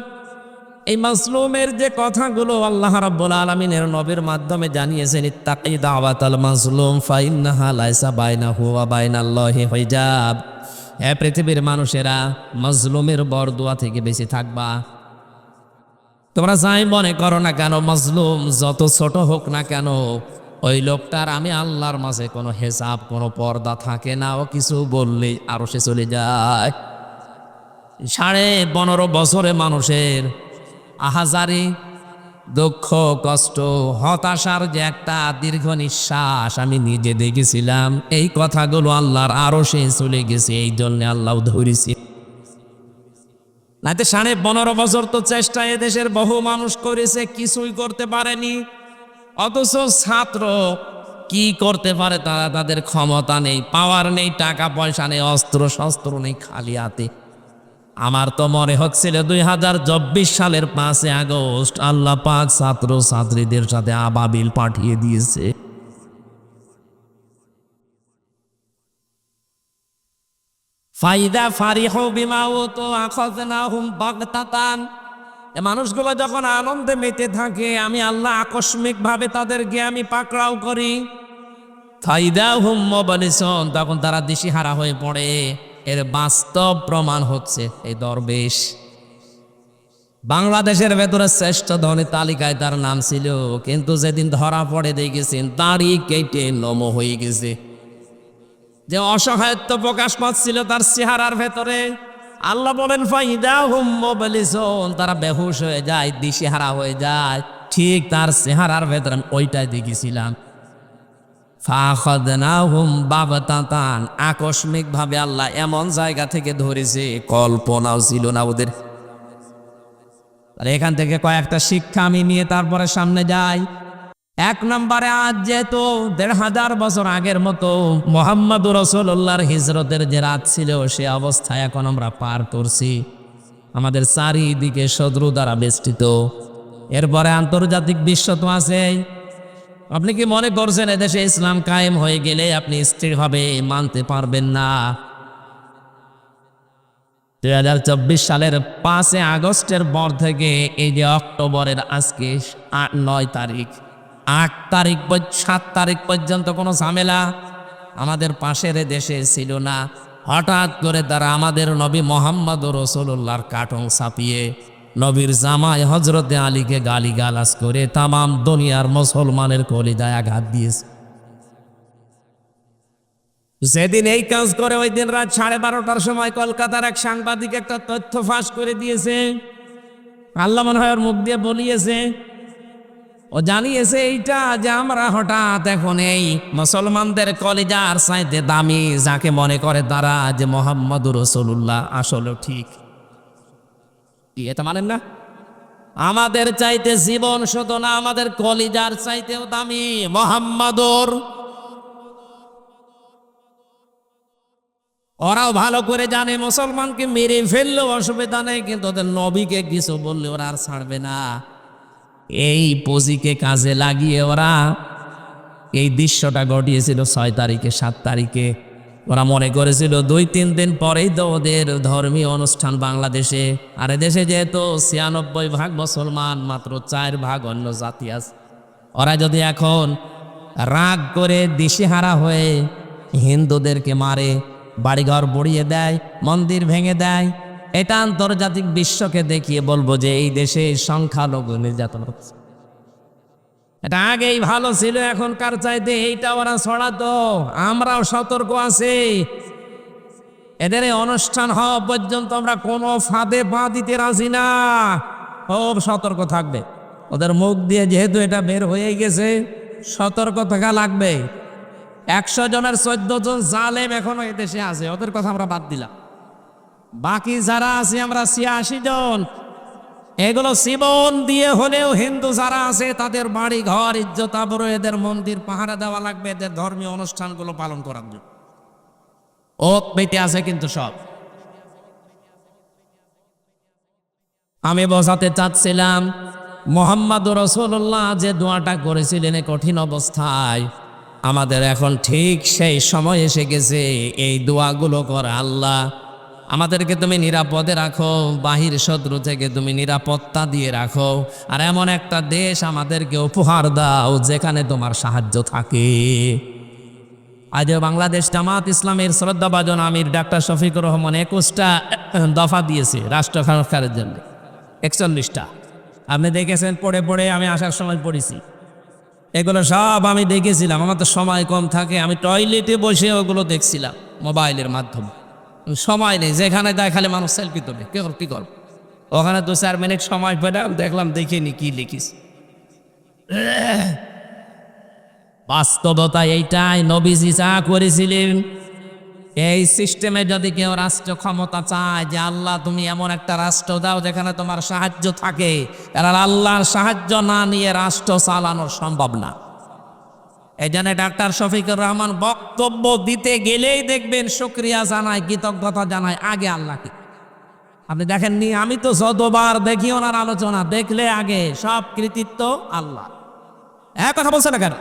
এই মাসলুমের যে কথাগুলো আল্লাহ রাব্বুল আলামিনের নবীর মাধ্যমে জানিয়েছেন, ইত্তাকি দাওয়াতাল মাসলুম ফাইন্নাহা লাইসা বাইনাহু ওয়া বাইনাল্লাহি হিজাব। হে পৃথিবীর মানুষেরা, মাজলুমের বরদোয়া থেকে বেঁচে থাকবা। তোমরা যাই মনে করো না কেন, মাজলুম যত ছোট হোক না কেন, ওই লোকটার আমি আল্লাহর মাঝে কোনো হিসাব, কোনো পর্দা থাকে না। ও কিছু বললেই আরো সে চলে যায়। 15.5 বছরে মানুষের আহাজারি, দুঃখ, কষ্ট, হতাশার যে একটা দীর্ঘ নিঃশ্বাস আমি নিজে দেখেছিলাম। এই কথাগুলো আল্লাহর আরশে চলে গেছে, এই জন্য আল্লাহ ধরেছে। নাইতে 15.5 বছর তো চেষ্টা এদেশের বহু মানুষ করেছে, কিছুই করতে পারেনি। অথচ ছাত্র কি করতে পারে? তারা তাদের ক্ষমতা নেই, পাওয়ার নেই, টাকা পয়সা নেই, অস্ত্র শস্ত্র নেই, খালি হাতে। আমার তো মনে হচ্ছিল 2024 সালের 5 আগস্ট আল্লাহ পাক ছাত্র ছাত্রীদের সাথে আবাবিল পাঠিয়ে দিয়েছে। ফাইদা ফারিহু বিমা উতু আখাযনাহুম বাগতাতান। এই মানুষগুলো যখন আনন্দে মেতে থাকে, আমি আল্লাহ আকস্মিকভাবে তাদেরকে আমি পাকড়াও করি। ফাইদা হুম মুবলিসুন, তখন তারা দিশেহারা হয়ে পড়ে। এর বাস্তব প্রমাণ হচ্ছে এই দরবেশ। বাংলাদেশের ভেতরে শ্রেষ্ঠ ধনী তালিকায় তার নাম ছিল, কিন্তু যেদিন ধরা পড়ে দেখেছেন দাড়ি কেটে নম হয়ে গেছে। যে অসহায়ত্ব প্রকাশ পাচ্ছিল তার চেহারার ভেতরে, আল্লাহ বলেন ফাইদা হুম মুবলিসুন, তারা বেহুশ হয়ে যায়, দিশেহারা হয়ে যায়। ঠিক তার চেহারার ভেতরে আমি ওইটাই দেখেছিলাম। ফাখাযনাহুম বাগতাতান, আকস্মিকভাবে আল্লাহ এমন জায়গা থেকে ধরেছে কল্পনাও ছিল না ওদের। আর এখান থেকে কয়েকটা শিক্ষা আমি নিয়ে তারপরে সামনে যাই। 1 নম্বরে, আজ যেহেতু 1500 বছর আগের মতো মুহাম্মদুর রাসূলুল্লাহর হিজরতের যে রাত ছিল, সে অবস্থায় এখন আমরা পার করছি। আমাদের চারিদিকে শত্রু দ্বারা বেষ্টিত। এরপরে আন্তর্জাতিক বিশ্ব তো আছেই। আপনি কি মনে করছেন এদেশে ইসলাম কায়েম হয়ে গেলে আপনি স্থিরভাবে মানতে পারবেন না? 2024 সালের 5 আগস্টের পর থেকে এই যে অক্টোবরের আজকে 9 তারিখ, 8 তারিখ 7 তারিখ পর্যন্ত কোনো ঝামেলা আমাদের পাশের দেশে ছিল না। হঠাৎ করে তারা আমাদের নবী মুহাম্মদুর রাসূলুল্লাহর কাটং ছাপিয়ে নবীর জামাই হজরতে আলীকে গালিগালাজ করে তামাম দুনিয়ার মুসলমানের কলিজায় আঘাত দিয়েছে। যেদিন এই কাজ করে ওই দিন রাত 12:30টার সময় কলকাতার এক সাংবাদিক একটা তথ্য ফাঁস করে দিয়েছে। আল্লাহ মনে হয় ওর মুখ দিয়ে বলিয়েছে, ও জানিয়েছে এইটা যে আমরা হঠাৎ এখন এই মুসলমানদের কলিজার চাইতে দামি যাকে মনে করে তারা, যে মুহাম্মদুর রাসূলুল্লাহ আসলে ঠিক। এটা মানেন না? আমাদের চাইতে জীবন শুধু না, আমাদের কলিজার চাইতেও দামি মুহাম্মদুর। ওরাও ভালো করে জানে মুসলমানকে মেরে ফেললেও অসুবিধা নেই, কিন্তু ওদের নবীকে কিছু বললে ওরা আর ছাড়বে না। এই পুঁজিকে কাজে লাগিয়ে ওরা এই দৃশ্যটা ঘটিয়েছিল 6 তারিখে 7 তারিখে। ওরা মনে করেছিল 2-3 দিন পরেই তো ওদের ধর্মীয় অনুষ্ঠান বাংলাদেশে। আর দেশে যেহেতু 96% মুসলমান, মাত্র 4% অন্য জাতি আছে। ওরা যদি এখন রাগ করে দিশেহারা হয়ে হিন্দুদেরকে মারে, বাড়িঘর বড়িয়ে দেয়, মন্দির ভেঙে দেয়, এটা আন্তর্জাতিক বিশ্বকে দেখিয়ে বলবো যে এই দেশে সংখ্যালঘু নির্যাতন হচ্ছে। এটা আগেই ভালো ছিল, এখনকার চাইতে এইটা ওরা ছড়াতো। আমরাও সতর্ক আছি। এদের এই অনুষ্ঠান হওয়া পর্যন্ত আমরা কোনো ফাঁদে পা দিতে রাজি না। খুব সতর্ক থাকবে। ওদের মুখ দিয়ে যেহেতু এটা বের হয়ে গেছে, সতর্ক থাকা লাগবে। 100 জনের 14 জন জালেম এখনো এদেশে আছে, ওদের কথা আমরা বাদ দিলাম। বাকি যারা আছে আমরা 86 জন। এগুলো জীবন দিয়ে হলেও হিন্দু যারা আছে তাদের বাড়ি ঘর ইজ্জত আবরু, এদের মন্দির পাহারা দেওয়া লাগবে, এদের ধর্মীয় অনুষ্ঠানগুলো পালন করার জন্য। ও বেঁচে আছে কিন্তু সব। আমি বোঝাতে চাচ্ছিলাম মুহাম্মদুর রাসূলুল্লাহ যে দোয়াটা করেছিলেন এই কঠিন অবস্থায়, আমাদের এখন ঠিক সেই সময় এসে গেছে এই দোয়াগুলো করা। আল্লাহ আমাদেরকে তুমি নিরাপদে রাখো, বাহির শত্রু থেকে তুমি নিরাপত্তা দিয়ে রাখো, আর এমন একটা দেশ আমাদেরকে উপহার দাও যেখানে তোমার সাহায্য থাকে। আজ বাংলাদেশ জামাত ইসলামের শ্রদ্ধাভাজন আমির ডাক্তার শফিকুর রহমান 21টা দফা দিয়েছে রাষ্ট্র সংস্কারের জন্য, 41টা। আপনি দেখেছেন, পড়ে পড়ে আমি আসার সময় পড়েছি। এগুলো সব আমি দেখেছিলাম, আমার তো সময় কম থাকে, আমি টয়লেটে বসে ওগুলো দেখছিলাম মোবাইলের মাধ্যমে। সময় নেই, যেখানে দেয় খালি মানুষ সেলফি তোলে। কি করব, ওখানে 2-4 মিনিট সময় পেলাম, দেখলাম, দেখিনি কি লিখিস। বাস্তবতা এইটাই, নবীজি যা করেছিলেন। এই সিস্টেমে যদি কেউ রাষ্ট্র ক্ষমতা চায় যে আল্লাহ তুমি এমন একটা রাষ্ট্র দাও যেখানে তোমার সাহায্য থাকে, কারণ আল্লাহর সাহায্য না নিয়ে রাষ্ট্র চালানো সম্ভব না। এই জন্য ডাক্তার শফিকুর রহমান বক্তব্য দিতে গেলেই দেখবেন শুকরিয়া জানায়, কৃতজ্ঞতা জানায় আগে আল্লাহকে। আপনি দেখেননি, আমি তো যতবার দেখি ওনার আলোচনা, দেখলে আগে সব কৃতিত্ব আল্লাহ। এক কথা বলছে না কেন?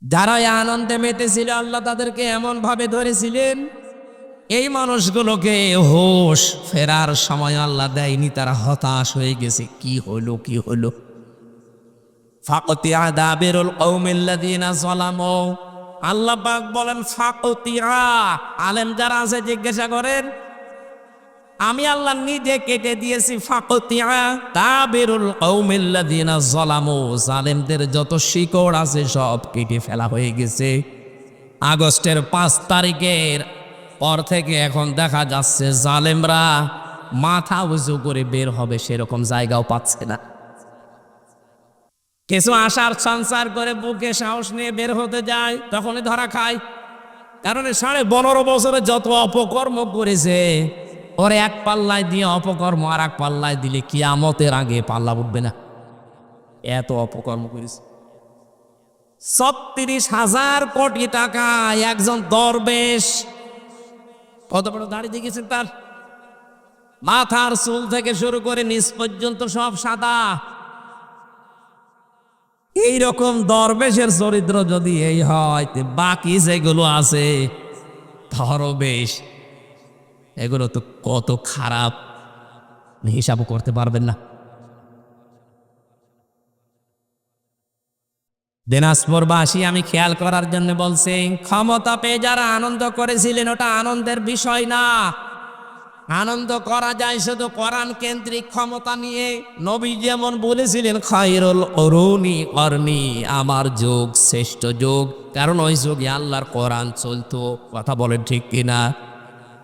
যারা এই আনন্দে মেতেছিল আল্লাহ তাদেরকে এমন ভাবে ধরেছিলেন, এই মানুষগুলোকে হোশ ফেরার সময় আল্লাহ দেয়নি, তারা হতাশ হয়ে গেছে। কি হলো? ফাকতিয়া দাবিরুল কওমিল্লাযিনা যালামু, আল্লাহ পাক বলেন ফাকতিয়া। আলেম যারা আছে জিজ্ঞাসা করেন, আমি আল্লাহ নিজে কেটে দিয়েছি ফাকতিয়া দাবিরুল কওমিল্লাযিনা যালামু, জালেমদের যত শিকড় আছে সব কেটে ফেলা হয়ে গেছে। আগস্টের 5 তারিখের পর থেকে এখন দেখা যাচ্ছে জালেমরা মাথা উঁচু করে বের হবে সেরকম জায়গাও পাচ্ছে না। কিছু আশার সঞ্চার করে বুকে সাহস নিয়ে বের হতে যায়, তখনই ধরা খায়। কারণ 15.5 বছরে যত অপকর্ম করেছে, ওরে এক পাল্লায় দিয়ে অপকর্ম আর এক পাল্লায় দিলে কিয়ামতের আগে পাল্লা উঠবে না, এত অপকর্ম করেছে। 36,000 কোটি টাকা একজন দরবেশ, কত বড় দাড়ি দেখেছেন তার, মাথার চুল থেকে শুরু করে নিচ পর্যন্ত সব সাদা। এইরকম দরবেশের চরিত্র যদি এই হয়, বাকি যেগুলো আছে দরবেশ, এগুলো তো কত খারাপ হিসাবও করতে পারবেন না। দিনাজপুরবাসী আমি খেয়াল করার জন্য বলছি, ক্ষমতা পেয়ে যারা আনন্দ করেছিলেন ওটা আনন্দের বিষয় না। আনন্দ করা যায় শুধু কোরআন কেন্দ্রিক ক্ষমতা নিয়ে। নবী যেমন বলেছিলেন খায়রুল কুরুনি করনি, আমার যুগ শ্রেষ্ঠ যুগ, কারণ ওই যুগে আল্লাহর কোরআন চলতো। কথা বলেন ঠিক কিনা?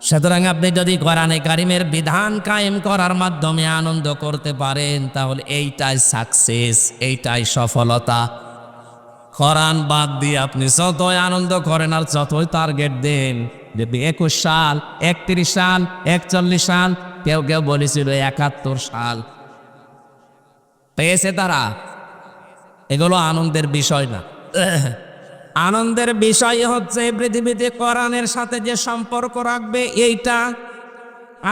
সুতরাং আপনি যদি কোরআনে কারিমের বিধান কায়েম করার মাধ্যমে আনন্দ করতে পারেন, তাহলে এইটাই সাকসেস, এইটাই সফলতা। কোরআন বাদ দিয়ে আপনি যতই আনন্দ করেন আর যতই টার্গেট দেন, যে 21 সাল, 31 সাল, 41 সাল, কেউ বলেছিল 71 সাল পেয়েছে তারা, এগুলো আনন্দের বিষয় না। আনন্দের বিষয় হচ্ছে পৃথিবীতে কোরআনের সাথে যে সম্পর্ক রাখবে এইটা।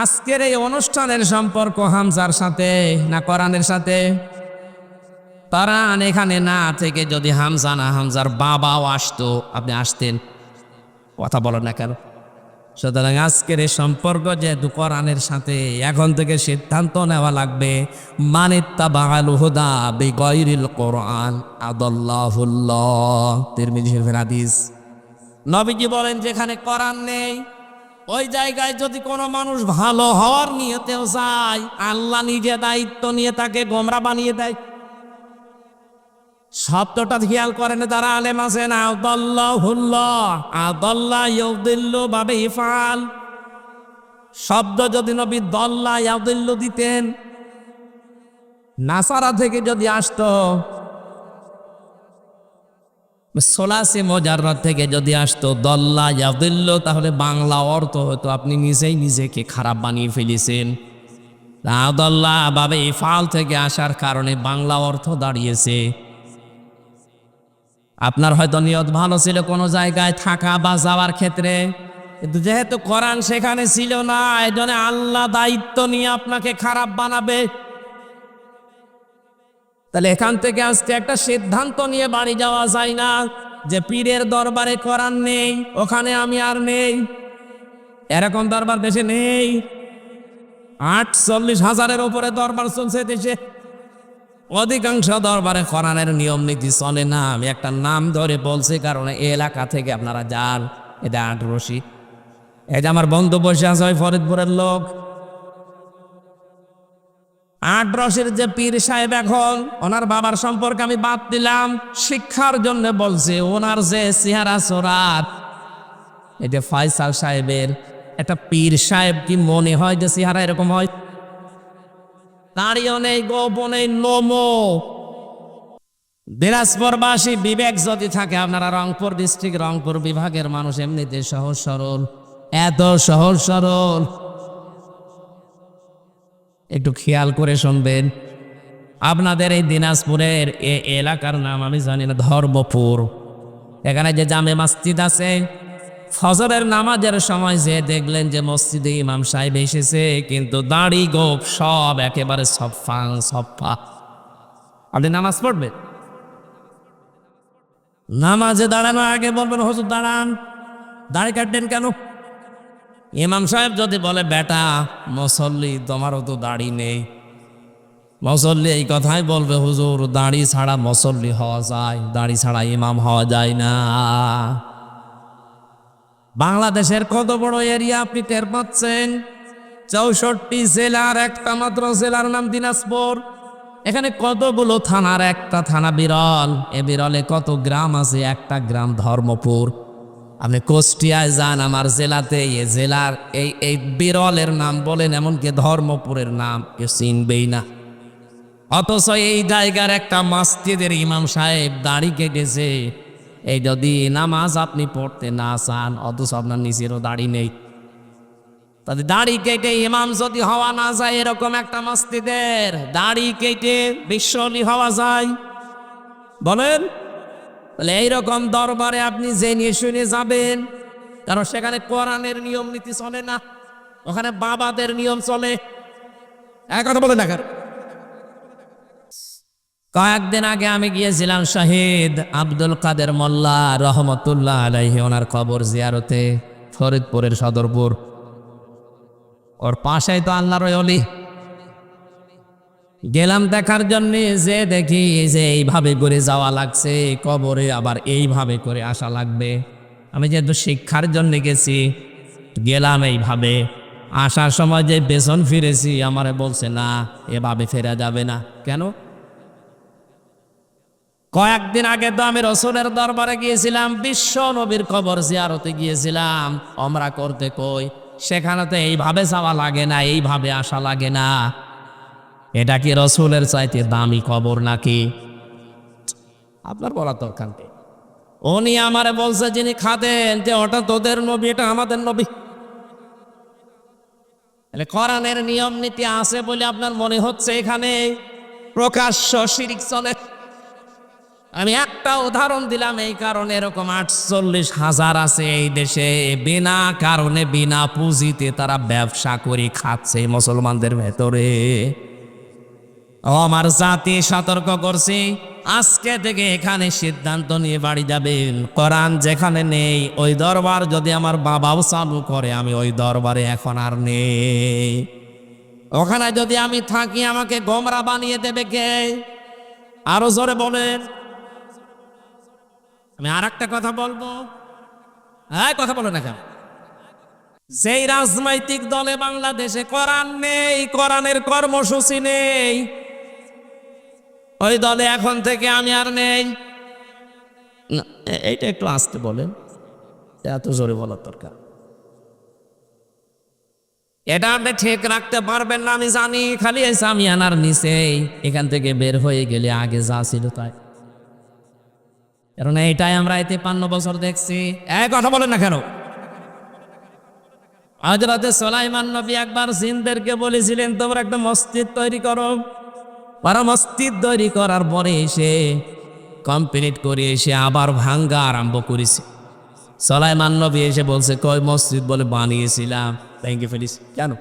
আজকের এই অনুষ্ঠানের সম্পর্ক হামজার সাথে না কোরআনের সাথে? কোরআন এখানে না থেকে যদি হামজা না হামজার বাবাও আসতো, আপনি আসতেন? কথা বলেন না কেন? সুতরাং আজকের এই সম্পর্ক যেহেতু কোরআনের সাথে, এখন থেকে সিদ্ধান্ত নেওয়া লাগবে, মানিত্তাবাআল হুদা বিগাইরিল কোরআন আদাল্লাহুল্লাহ। তিরমিজি শরীফের হাদিস। নবীজি বলেন যেখানে কোরআন নেই ওই জায়গায় যদি কোনো মানুষ ভালো হওয়ার নিয়তেও যায়, আল্লাহ নিজে দায়িত্ব নিয়ে তাকে গোমরা বানিয়ে দেয়। শব্দটা খেয়াল করেন যারা আলেম আছেন, আদাল্লাহুল্লাহ, আদাল্লাহ ইউদিল্লু বাবে ইফআল। শব্দ যদি নবী দল্লা ইয়াদিল্লু দিতেন, নাসারা থেকে যদি আসতো, সোলাসে মুজাররদ থেকে যদি আসতো দল্লা ইয়াদিল্লু, তাহলে বাংলা অর্থ হতো আপনি নিজেই নিজেকে খারাপ বানিয়ে ফেলেছেন। আদাল্লাহ বাবে ইফআল থেকে আসার কারণে বাংলা অর্থ দাঁড়িয়েছে। আপনার হয়তো নিয়ত ভালো ছিল কোনো জায়গায় থাকা বা যাওয়ার ক্ষেত্রে, কিন্তু যেহেতু কোরআন সেখানে ছিল না, এজন্য আল্লাহ দায়িত্ব নিয়ে আপনাকে খারাপ বানাবে। তাহলে এখান থেকে আজকে একটা সিদ্ধান্ত নিয়ে বাড়ি যাওয়া যায় না যে পীরের দরবারে কোরআন নেই, ওখানে আমি আর নেই। এরকম দরবার দেশে নেই। 48,000-এর উপরে দরবার চলছে দেশে। অধিকাংশ দরবারে কোরআনের নিয়ম নীতি চলে না। আমি একটা নাম ধরে বলছি কারণ এই এলাকা থেকে আপনারা যান। এটা 8 রশি। এই যে আমার বন্ধু বসে আছে ওই ফরিদপুরের লোক, 8 রশির যে পীর সাহেব, এখন ওনার বাবার সম্পর্কে আমি বাদ দিলাম, শিক্ষার জন্য বলছি। ওনার যে চেহারা চোরাত, এই যে ফয়সাল সাহেবের একটা পীর সাহেব, কি মনে হয় যে চেহারা এরকম হয়? দাঁড়িয়েও নেই, গোপও নেই, নোমো। দিনাজপুরবাসী বিবেক যদি থাকে, আপনারা রংপুর ডিস্ট্রিক্ট রংপুর বিভাগের মানুষ এমনিতে সহজ সরল, এত সহজ সরল। একটু খেয়াল করে শুনবেন। আপনাদের এই দিনাজপুরের এই এলাকার নাম আমি জানি না, ধর্মপুর। এখানে যে জামে মসজিদ আছে, ফজরের নামাজের সময় যে দেখলেন যে মসজিদে ইমাম সাহেব এসেছে, কিন্তু দাড়ি গোপ সব একেবারে সফা সফা। আপনি নামাজ পড়বেন, নামাজে দাঁড়ানো আগে বলবেন হুজুর দাঁড়ান, দাড়ি কাটবেন কেন? ইমাম সাহেব যদি বলে বেটা মুসল্লি তোমারও তো দাড়ি নেই, মুসল্লি এই কথাই বলবে হুজুর দাড়ি ছাড়া মুসল্লি হওয়া যায়, দাড়ি ছাড়া ইমাম হওয়া যায় না। বাংলাদেশের কত বড় এরিয়া আপনি টের পাচ্ছেন? 64 জেলার একটা মাত্র জেলার নাম দিনাজপুর। এখানে কতগুলো থানার একটা থানা বিরল। এ বিরলে কত গ্রাম আছে? একটা গ্রাম ধর্মপুর। আপনি কুষ্টিয়ায় যান, আমার জেলাতে, এ জেলার এই বিরলের নাম বলেন, এমনকি ধর্মপুরের নাম কেউ চিনবেই না। অথচ এই জায়গার একটা মসজিদের ইমাম সাহেব দাড়ি কেটেছে। এই যদি নামাজ আপনি পড়তে না চান, অথচ আপনার নিজেরও দাড়ি নেই, তাহলে দাড়ি কেটে ইমাম যদি হওয়া না যায়, এরকম একটা মসজিদের দাড়ি কেটে বিশ্বলি হওয়া যায়? বলেন। তাহলে এইরকম দরবারে আপনি জেনে শুনে যাবেন, কারণ সেখানে কোরআনের নিয়ম নীতি চলে না, ওখানে বাবাদের নিয়ম চলে। এক কথা বলে দেখার। কয়েকদিন আগে আমি গিয়েছিলাম শহীদ আব্দুল কাদের মোল্লা রহমতুল্লাহ আলাইহি, ওনার কবর জিয়ারতে, ফরিদপুরের সদরপুর। ওর পাশেই তো আল্লাহর ওলি। গেলাম দেখার জন্য, যে দেখি যে এইভাবে করে যাওয়া লাগছে কবরে, আবার এইভাবে করে আসা লাগবে। আমি যেহেতু শিক্ষার জন্য গেছি, গেলাম এইভাবে, আসার সময় যে পেছন ফিরেছি, আমারে বলছে না এভাবে ফেরা যাবে না। কেন? কয়েকদিন আগে তো আমি রসুলের দরবারে গিয়েছিলাম, বিশ্ব নবীর কবর জিয়ারতে গিয়েছিলাম ওমরা করতে। কই সেখানে তো এইভাবে যাওয়া লাগে না, এইভাবে আসা লাগে না। এটা কি রসুলের চাইতে দামি কবর নাকি? আপনার বলা দরকার নেই। উনি আমারে বলছে যিনি খাদেন, যে ওটা তোদের নবী, এটা আমাদের নবী। কোরআনের নিয়ম নীতি আছে বলে আপনার মনে হচ্ছে এখানে প্রকাশ্য শিরিক চলে? আমি একটা উদাহরণ দিলাম এই কারণে, এরকম 48,000 আছে এই দেশে বিনা কারণে বিনা পুঁজিতে তারা ব্যবসা করে খাচ্ছে মুসলমানদের ভেতরে। ও আমার জাতি, সতর্ক করছি, আজকে থেকে এখানে সিদ্ধান্ত নিয়ে বাড়ি যাবেন। কোরআন যেখানে নেই ওই দরবার যদি আমার বাবাও চালু করে, আমি ওই দরবারে এখন আর নেই। ওখানে যদি আমি থাকি আমাকে গোমরা বানিয়ে দেবে কে? আরো জোরে বলেন। আমি আর একটা কথা বলবো, হ্যাঁ কথা বলো না কেন? যেই রাজনৈতিক দলে বাংলাদেশে কোরআন নেই, কোরআনের কর্মসূচি নেই, ওই দলে এখন থেকে আমি আর নেই। না, এইটা একটু আস্তে বলেন, এত জোরে বলার দরকার। এটা আপনি ঠিক রাখতে পারবেন না আমি জানি, খালি এই সামিয়ানার নিচে এখান থেকে বের হয়ে গেলে আগে যা ছিল তাই। কারণ এইটাই আমরা 53 বছর দেখছি। এক কথা বলেন না কেন? হযরত সুলাইমান নবী একবার জিনদেরকে বলেছিলেন তোমরা একটা মসজিদ তৈরি করো। ওরা মসজিদ তৈরি করার পরে এসে কমপ্লিট করে এসে আবার ভাঙ্গা আরম্ভ করেছে। সুলাইমান নবী এসে বলছে কই মসজিদ? বলে বানিয়েছিলাম, ভেঙে ফেলিস। কেন?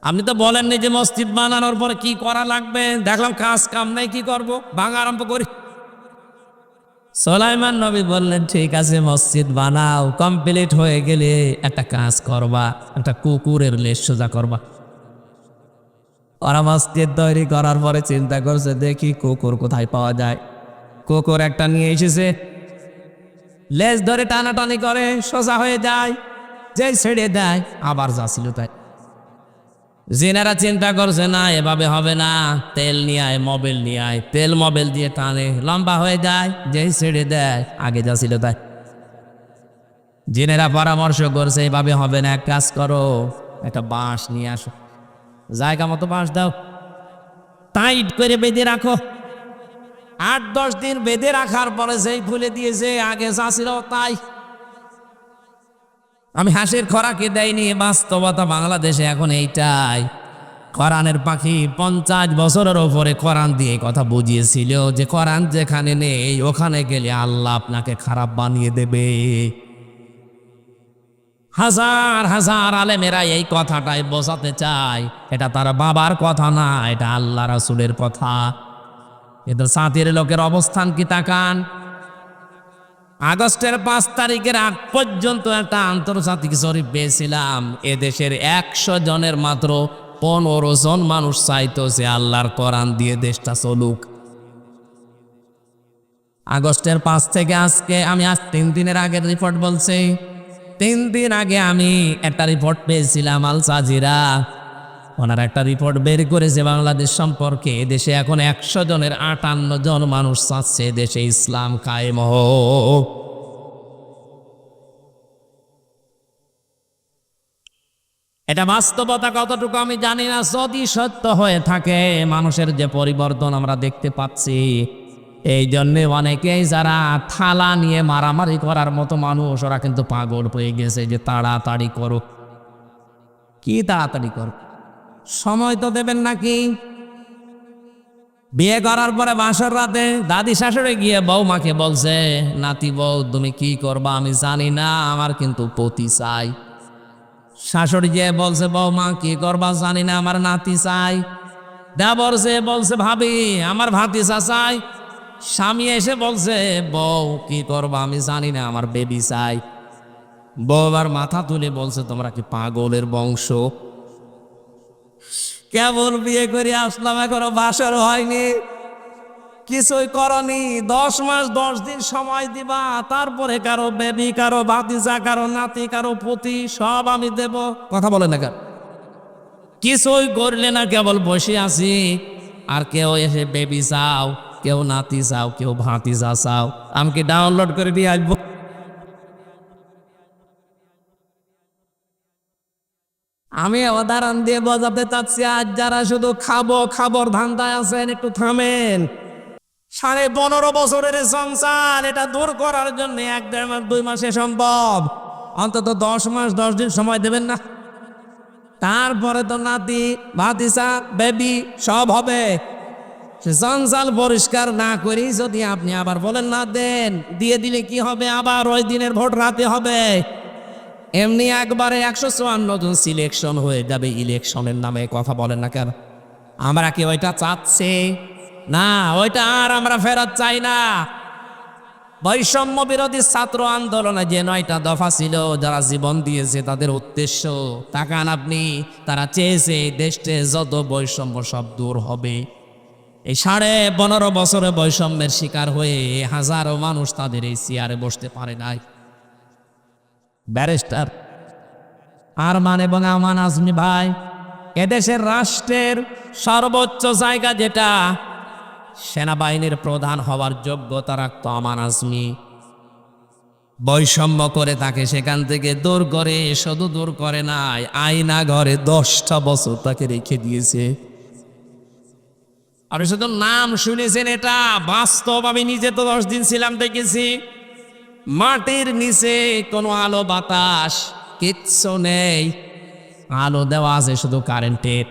আপনি তো বলেননি যে মসজিদ বানানোর পরে কি করা লাগবে, দেখলাম কাজ কাম নাই, কি করব? ভাঙা আরম্ভ করি। সুলাইমান নবী বললেন ঠিক আছে মসজিদ বানাও, কমপ্লিট হয়ে গেলে একটা কাজ করবা, একটা কুকুরের লেজ সোজা করবা। ওরা মসজিদ তৈরি করার পরে চিন্তা করছে দেখি কুকুর কোথায় পাওয়া যায়। কুকুর একটা নিয়ে এসেছে, লেজ ধরে টানাটানি করে সোজা হয়ে যায়, যে ছেড়ে দেয় আবার যা ছিল তাই। জিনেরা চিন্তা করছে না এভাবে হবে না, তেল নিয়ে আয়, মোবিল নিয়ে আয়, তেল মোবিল দিয়ে টানে লম্বা হয়ে যায়, যেই ছেড়ে দেয় আগে যা ছিল তাই। জিনেরা পরামর্শ করছে এভাবে হবে না, এক কাজ করো একটা বাঁশ নিয়ে আসো, জায়গা মতো বাঁশ দাও, টাইট করে বেঁধে রাখো। 8-10 দিন বেঁধে রাখার পরে যেই ফুলে দিয়েছে আগে যা ছিল তাই। আমি হাসির খোরাকি দেয়নি, বাস্তবতা বাংলাদেশে এখন এইটাই। কোরআনের পাখি 50 বছরের ওপরে কোরআন দিয়ে কথা বুঝিয়েছিল যে কোরআন যেখানে নেই ওখানে গেলে আল্লাহ আপনাকে খারাপ বানিয়ে দেবে। হাজার হাজার আলেমেরা এই কথাটাই বোঝাতে চায় এটা তার বাবার কথা না, এটা আল্লাহ রাসূলের কথা। কিন্তু সাথীর লোকের অবস্থান কি তাকান। আগস্টের 5 তারিখের আগ পর্যন্ত একটা আন্তর্জাতিক জরিপ পেয়েছিলাম, এদেশের 100 জনের মাত্র 15 জন মানুষ চাইতো যে আল্লাহর কোরআন দিয়ে দেশটা চলুক। আগস্টের 5 থেকে আজকে, আমি আজ 3 দিনের আগের রিপোর্ট বলছি, 3 দিন আগে আমি একটা রিপোর্ট পেয়েছিলাম আল জাজিরা, ওনারা একটা রিপোর্ট বের করেছে বাংলাদেশ সম্পর্কে। দেশে এখন 100 জনের 58 জন মানুষ চাচ্ছে দেশে ইসলাম কায়েম হোক। এটা বাস্তবতা কতটুকু আমি জানি না, যদি সত্য হয়ে থাকে মানুষের যে পরিবর্তন আমরা দেখতে পাচ্ছি, এই জন্যে অনেকেই যারা থালা নিয়ে মারামারি করার মতো মানুষ ওরা কিন্তু পাগল হয়ে গেছে যে তাড়াতাড়ি করো। কি তাড়াতাড়ি করো? সময় তো দেবেন নাকি? বিয়ে করার পরে বাসর রাতে দাদি শাশুড়ি গিয়ে বৌমাকে বলছে নাতি বউ তুমি কি করবা আমি জানি না, আমার কিন্তু পতি চাই। শাশুড়ি গিয়ে বলছে বৌমা কি করবা জানি না, আমার নাতি চাই। দেবর যে বলছে ভাবি আমার ভাতিজা চাই। স্বামী এসে বলছে বউ কি করবা আমি জানি না, আমার বেবি চাই। বউ আর মাথা তুলে বলছে তোমরা কি পাগলের বংশ? কেবল বিয়ে করে আসলাম, এখনো বাসর হয়নি, কিছুই করনি। 10 মাস 10 দিন সময় দিবা, তারপরে কারো বেবি, কারো ভাতিজা, কারো নাতি, কারো পতি সব আমি দেব। কথা বলে না কেন? কিছুই করলে না, কেবল বসে আছি। আর কেউ এসে বেবি চাও, কেউ নাতি চাও, কেউ ভাতিজা চাও, আমাকে ডাউনলোড করে দিয়ে আসবো। আমি উদাহরণ দিয়ে বোঝাতে চাচ্ছি, আজ যারা শুধু খাবো খাবার ধান্দায় আছেন একটু থামেন। 15.5 বছরের সংসার, এটা দূর করার জন্য 1-1.5 মাস 2 মাসে সম্ভব, অন্তত 10 মাস 10 দিন সময় দেবেন না? তারপরে তো নাতি ভাতিজা বেবি সব হবে। সে জঞ্জাল পরিষ্কার না করেই যদি আপনি আবার বলেন না দেন, দিয়ে দিলে কি হবে, আবার ওই দিনের ভোট রাতে হবে। এমনি একবারে 154 জন সিলেকশন হয়ে যাবে ইলেকশনের নামে। কথা বলেন না কেন? আমরা কি ওইটা চাচ্ছি? না, ওইটা আর আমরা ফেরত চাই না। বৈষম্য বিরোধী ছাত্র আন্দোলনে যে 9টা দফা ছিল, যারা জীবন দিয়েছে তাদের উদ্দেশ্য তাকান আপনি, তারা চেয়েছে দেশে যত বৈষম্য সব দূর হবে। এই 15.5 বছরে বৈষম্যের শিকার হয়ে হাজারো মানুষ তাদের এই চেয়ারে বসতে পারে নাই। ব্যারিস্টার আরমান এবং আমান আজমি ভাই, এদেশের রাষ্ট্রের সর্বোচ্চ জায়গা যেটা, সেনাবাহিনীর প্রধান হওয়ার যোগ্যতা রাখত আমান আজমি। বৈষম্য করে তাকে সেখান থেকে দূর করে, শুধু দূর করে নাই, আয়না ঘরে 10টা বছর তাকে রেখে দিয়েছে। আর শুধু নাম শুনেছেন, এটা বাস্তব। আমি নিজে তো 10 দিন ছিলাম, দেখেছি। মাটির নিচে কোনো আলো বাতাস কিচ্ছু নেই, আলো দেওয়া আছে শুধু কারেন্টের।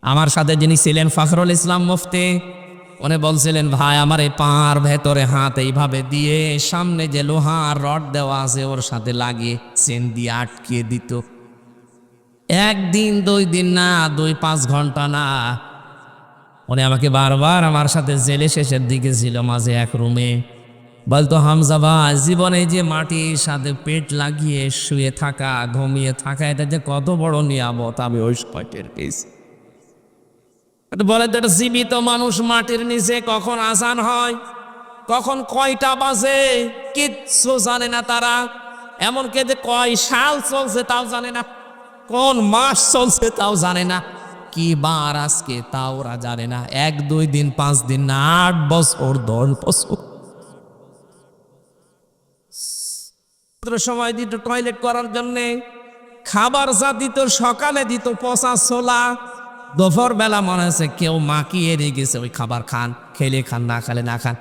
আমার সাথে যিনি ছিলেন ফখরুল ইসলাম মুফতি, উনি বলছিলেন, ভাই আমার এই পার ভেতরে হাত এইভাবে দিয়ে সামনে যে লোহার রড দেওয়া আছে ওর সাথে লাগিয়ে চেন দিয়ে আটকিয়ে দিত। 1 দিন 2 দিন না, 2-5 ঘন্টা না। উনি আমাকে বারবার, আমার সাথে জেলে শেষের দিকে ছিল মাঝে এক রুমে, বলতো, হামজা ভাই, জীবনে যে মাটির সাথে পেট লাগিয়ে শুয়ে থাকা, ঘুমিয়ে থাকা, এটা যে কত বড় নিয়ামত আমি ওই সময় টের পেয়েছি। বলে তো, একটা জীবিত মানুষ মাটির নিচে কখন আজান হয়, কখন কয়টা বাজে কিচ্ছু জানে না তারা। এমনকি যে কয় সাল চলছে তাও জানে না, কোন মাস চলছে তাও জানে না, কি বার আজকে তাও ওরা জানে না। 1-2 দিন 5 দিন না, 8 বছর 10 বছর সময় দিত টয়লেট করার জন্যে। খাবার যা দিত, সকালে দিত পচা ছোলা, দুপুর বেলা মনে হচ্ছে কেউ মাখিয়ে রেখেছে ওই খাবার, খান, খেলে খান, না খেলে না খান,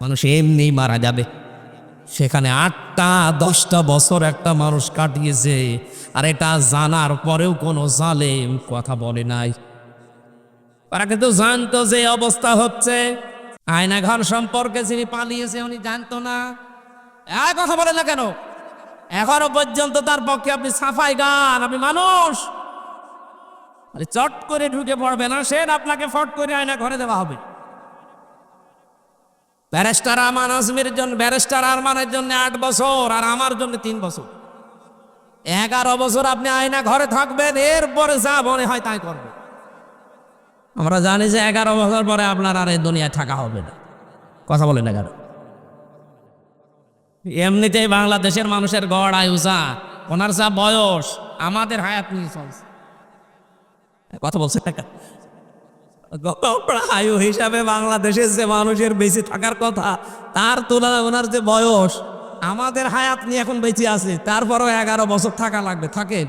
মানুষ এমনি মারা যাবে। সেখানে 8টা-10টা বছর একটা মানুষ কাটিয়েছে, আর এটা জানার পরেও কোনো জালেম কথা বলে নাই। তারা কিন্তু জানতো যে অবস্থা হচ্ছে। আয়নাঘর সম্পর্কে যিনি পালিয়েছে উনি জানতো না। কথা বলে না কেন? এখনো পর্যন্ত তার পক্ষে আপনি সাফাই গান, আপনি মানুষ, চট করে ঢুকে পড়বে না, সে আপনাকে ফট করে আয়না ঘরে দেওয়া হবে। ব্যারিস্টার আমান আজমির জন্য, ব্যারিস্টার আরমানের জন্য 8 বছর, আর আমার জন্য 3 বছর। 11 বছর আপনি আয়না ঘরে থাকবেন, এরপরে যা মনে হয় তাই করবে। আমরা জানি যে 11 বছর পরে আপনার আর এই দুনিয়ায় থাকা হবে না। কথা বলেন না কেন? এমনিতেই বাংলাদেশের মানুষের গড় আয়ু যা, ওনার যা বয়স, আমাদের হায়াত নিয়ে চলছে। কথা বলছে আয়ু হিসাবে বাংলাদেশের যে মানুষের বেঁচে থাকার কথা, তার তুলনায় ওনার যে বয়স, আমাদের হায়াত নিয়ে এখন বেঁচে আছে, তারপরও 11 বছর থাকা লাগবে। থাকেন।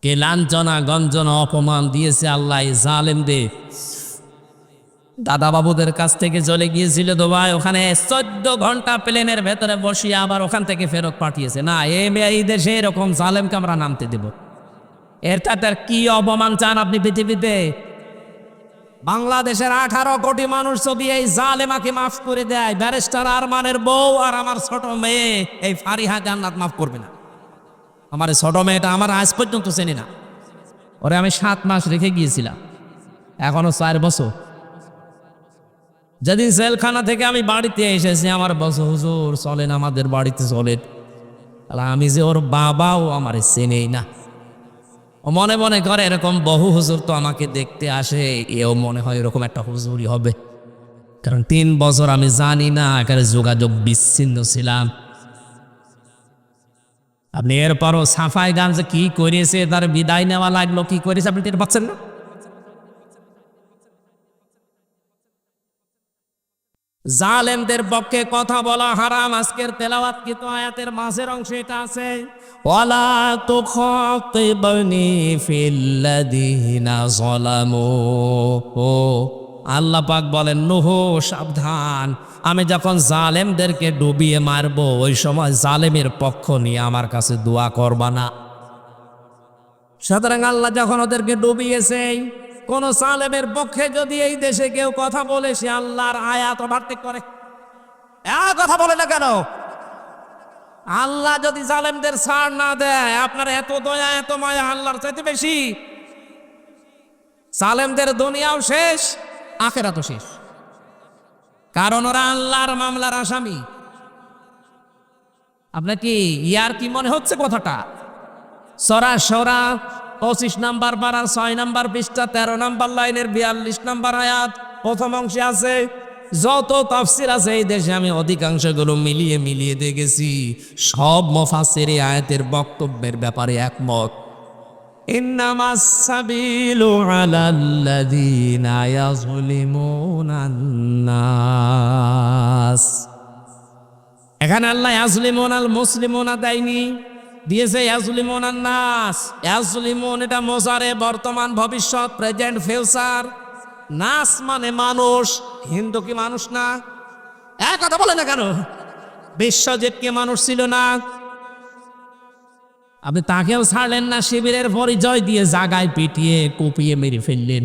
কে লাঞ্ছনা গঞ্জনা অপমান দিয়েছে আল্লাহ জালেমদের। দাদা বাবুদের কাছ থেকে চলে গিয়েছিল দুবাই, ওখানে 14 ঘন্টা প্লেনের ভেতরে বসিয়ে আবার ওখান থেকে ফেরত পাঠিয়েছে। না, এই দেশে এরকম জালেমকে আমরা নামতে দেব? এর তার কি অপমান চান আপনি পৃথিবীতে? বাংলাদেশের 18 কোটি মানুষ যদি এই জালেমাকে মাফ করে দেয়, ব্যারিস্টার আরমানের বউ আর আমার ছোট মেয়ে এই ফারিহা জান্নাত মাফ করবে না। আমার ছোট মেয়েটা আমার আজ পর্যন্ত চেনি না, ওরে আমি 7 মাস রেখে গিয়েছিলাম, এখনো 4 বছর। যেদিন জেলখানা থেকে আমি বাড়িতে এসেছি, আমার বছর, হুজুর চলেন আমাদের বাড়িতে চলেন। আমি যে ওর বাবাও আমার চেনেই না। ও মনে মনে করে এরকম বহু হুজুর তো আমাকে দেখতে আসে, এও মনে হয় এরকম একটা হুজুরই হবে। কারণ 3 বছর আমি জানি না, এখানে যোগাযোগ বিচ্ছিন্ন ছিলাম। আপনি এরপরও সাফাই গান যে কি করেছে, তার বিদায় নেওয়া লাগলো, কি করেছে আপনি টের পাচ্ছেন না? জালেমদের পক্ষে কথা বলা হারাম। আজকের তেলাওয়াতকৃত আয়াতের মাঝের অংশে এটা আছে, ওয়ালা তুখাতিবনি ফিল্লাযীনা যালামু। আল্লাহ পাক বলেন, নূহ সাবধান, আমি যখন জালেমদেরকে ডুবিয়ে মারব, ওই সময় জালেমের পক্ষ নিয়ে আমার কাছে দোয়া করবা না। সুতরাং আল্লাহ যখন ওদেরকে ডুবিয়েছে, কোন সালেমের পক্ষে যদি এই দেশে কেউ কথা বলে সে আল্লাহর আয়াত ওভারটেক করে। কথা বলে না কেন? আল্লাহ যদি জালেমদের ছাড় না দেয়, আপনার এত দয়া এত মায়া আল্লাহর চাইতে বেশি। জালেমদের দুনিয়াও শেষ, আখিরাতও শেষ, কারণ ওরা আল্লাহর মামলার আসামি। আপনার কি ইয়ার কি মনে হচ্ছে কথাটা? সরা সরা 25 নাম্বার পারার 6 নাম্বার পৃষ্ঠা 13 নাম্বার লাইনের 42 নাম্বার আয়াত প্রথম অংশে আছে। যত তাফসির আছে এই দেশে আমি অধিকাংশগুলো মিলিয়ে মিলিয়ে দেখেছি, সব মুফাসসির এই আয়াতের বক্তব্যের ব্যাপারে একমত। ইন্নামাস সাবিলু আলাল্লাযীনা ইয়াযলিমুনান নাস। এখানে আল্লাহ ইয়াজলিমুনাল মুসলিমুনা দেয়নি, দিয়েছে ইয়াজলিমুনান নাস। ইয়াজলিমুন এটা মোজারে, বর্তমান ভবিষ্যৎ, প্রেজেন্ট ফিউচার। নাস মানে মানুষ। হিন্দু কি মানুষ না? কথা বলে না কেন? বিশ্বজিৎ কি মানুষ ছিল না? আপনি তাকেও ছাড়লেন না, শিবিরের পরিচয় দিয়ে জাগায় পিটিয়ে কুপিয়ে মেরে ফেললেন।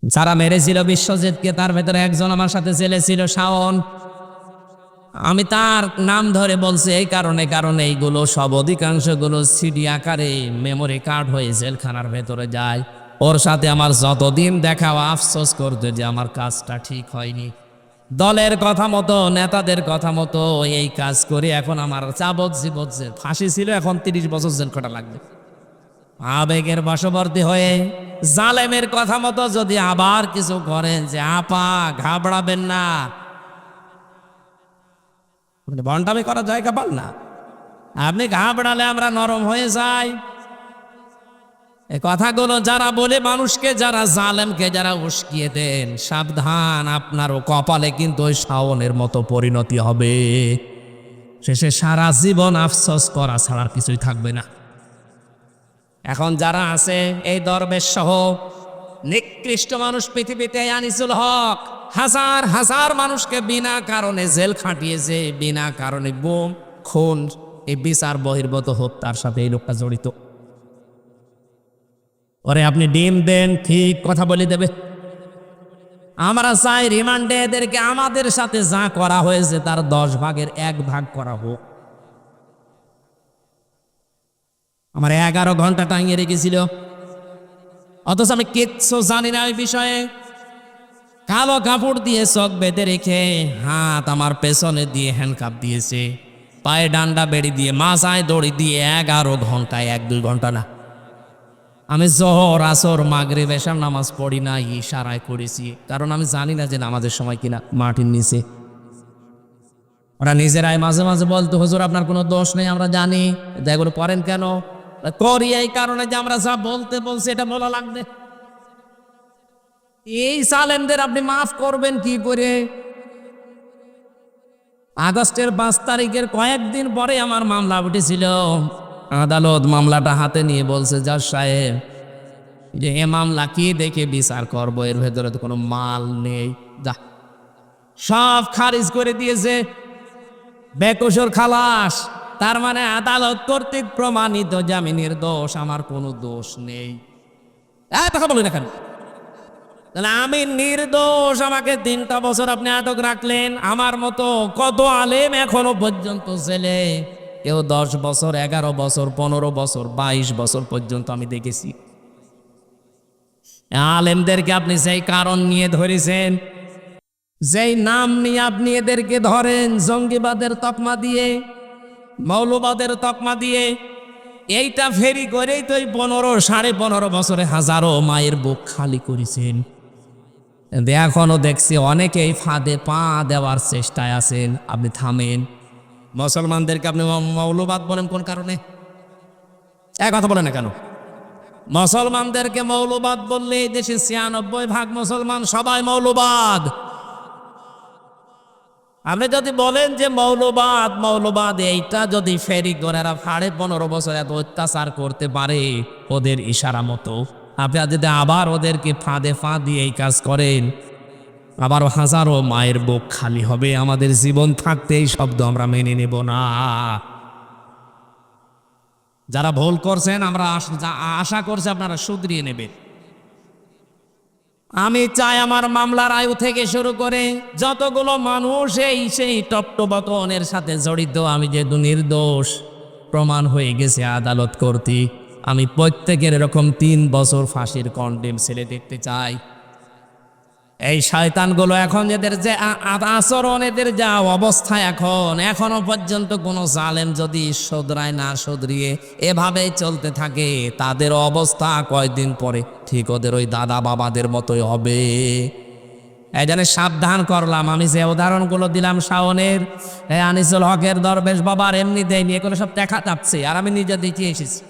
যারা মেরেছিল বিশ্বজিৎকে তার ভেতরে একজন আমার সাথে জেলে ছিল, শাওন। আমি তার নাম ধরে বলছি এই কারণে এইগুলো সব অধিকাংশগুলো সিডি আকারে মেমোরি কার্ড হয়ে জেলখানার ভেতরে যায়। ওর সাথে আমার যতদিন দেখাও আফসোস করতে যে আমার কাজটা ঠিক হয়নি। দলের কথা মতো, নেতাদের কথা মতো এই কাজ করে এখন আমার যাবজ্জীবন ফাঁসি ছিল, এখন 30 বছর জেল খাটা লাগবে। আবেগের বশবর্তী হয়ে জালেমের কথা মতো যদি আবার কিছু করেন, যে আপা ঘাবড়াবেন না, বন্টামি করার জায়গা পান না। আপনি ঘাবড়ালে আমরা নরম হয়ে যাই। এই কথাগুলো যারা বলে মানুষকে, যারা জালেমকে যারা উস্কিয়ে দেন, সাবধান, আপনারও কপালে কিন্তু ওই শাওনের মতো পরিণতি হবে। শেষে সারা জীবন আফসোস করা ছাড়া কিছুই থাকবে না। এখন যারা আছে এই দরবেশ সহ নিকৃষ্ট মানুষ পৃথিবীতে, আনিসুল হক হাজার হাজার মানুষকে বিনা কারণে জেল খাটিয়েছে, বিনা কারণে গুম খুন, এই বিচার বহির্ভূত হত্যার সাথে এই লোকটা জড়িত। ওরে আপনি ডিম দেন, ঠিক কথা বলে দেবে। আমরা চাই রিমান্ডে এদেরকে আমাদের সাথে যা করা হয়েছে তার 10 ভাগের 1 ভাগ করা হোক। আমার 11 ঘন্টা টাঙিয়ে রেখেছিল, অথচ আমি কিচ্ছু জানি না ওই বিষয়ে। কালো কাপড় দিয়ে চোখ বেঁধে রেখে হাত আমার পেছনে দিয়ে হ্যান্ডকাপ দিয়েছে, পায়ে ডান্ডা বেড়ি দিয়ে, মাথায় দড়ি দিয়ে 11 ঘন্টায়, 1-2 ঘন্টা না। আমি জোহর আসর মাগরিব এশার নামাজ পড়ি না, ইশারায় করেছি, কারণ আমি জানি না যে নামাজের সময় কিনা। মাটির নিচে ওরা নিজেরাই মাঝে মাঝে বলতো, হুজুর আপনার কোনো দোষ নেই, আমরা জানি, এগুলো পড়েন কেন? করি এই কারণে যে আমরা যা বলতে বলছি এটা বলা লাগবে। এই সালেমদের আপনি মাফ করবেন কি করে? আগস্টের 5 তারিখের কয়েকদিন পরে আমার মামলা উঠেছিল। আদালত মামলাটা হাতে নিয়ে বলছে, জজ সাহেব যে এ মামলা কি দেখে বিচার করবো, এর ভেতরে তো কোনো মাল নেই, যা সব খারিজ করে দিয়েছে, বেকসুর খালাস। তার মানে আদালত কর্তৃক প্রমাণিত যে আমি নির্দোষ, আমার কোনো দোষ নেই। কথা বলি না কেন? তাহলে আমি নির্দোষ, আমাকে 3টা বছর আপনি আটক রাখলেন। আমার মতো কত আলেম এখনো পর্যন্ত জেলে, কেউ 10 বছর, 11 বছর, 15 বছর, 22 বছর পর্যন্ত আমি দেখেছি। আলেমদেরকে আপনি সেই কারণ নিয়ে ধরেছেন, যেই নাম নিয়ে আপনি এদেরকে ধরেন, জঙ্গিবাদের তকমা দিয়ে, মৌলবাদের তকমা দিয়ে, এইটা ফেরি করেই তো 15-15.5 বছরে হাজারো মায়ের বুক খালি করেছেন। এখনো দেখছি অনেকেই ফাঁদে পা দেওয়ার চেষ্টায় আছেন। আপনি থামেন। মুসলমানদেরকে আপনি মৌলবাদ বলেন কোন কারণে? কথা বলেন না কেন? মুসলমানদেরকে মৌলবাদ বললে এই দেশে 96% মুসলমান সবাই মৌলবাদ। আপনি যদি বলেন যে মৌলবাদ এইটা যদি ফেরি করে 15.5 বছর এত অত্যাচার করতে পারে ওদের ইশারা মতো, আপনি যদি আবার ওদেরকে ফাঁদে ফাঁদ দিয়ে এই কাজ করেন, আবারও হাজারো মায়ের বুক খালি হবে। আমাদের জীবন থাকতে এই শব্দ আমরা মেনে নেব না। যারা ভুল করছেন আমরা আশা করছি আপনারা শুধরিয়ে নেবেন। আমি চাই আমার মামলার আয়ু থেকে শুরু করে যতগুলো মানুষ এই সেই টপটপতনের সাথে জড়িত, আমি যেহেতু নির্দোষ প্রমাণ হয়ে গেছে আদালত কর্তৃক, আমি প্রত্যেকের এরকম 3 বছর ফাঁসির কন্ডেম ছেলে দেখতে চাই। এই শয়তানগুলো এখন এদের যে আচরণ, এদের যা অবস্থা, এখনো পর্যন্ত কোনো জালেম যদি শোধরায় না শোধরিয়ে এভাবেই চলতে থাকে, তাদের অবস্থা কয়েকদিন পরে ঠিক ওদের ওই দাদা বাবাদের মতোই হবে। এই জন্য সাবধান করলাম। আমি যে উদাহরণগুলো দিলাম শাওনের, আনিসুল হকের, দরবেশ বাবার, এমনি দেয়নি, এগুলো সব দেখা যাচ্ছে আর আমি নিজে দেখিয়ে এসেছি।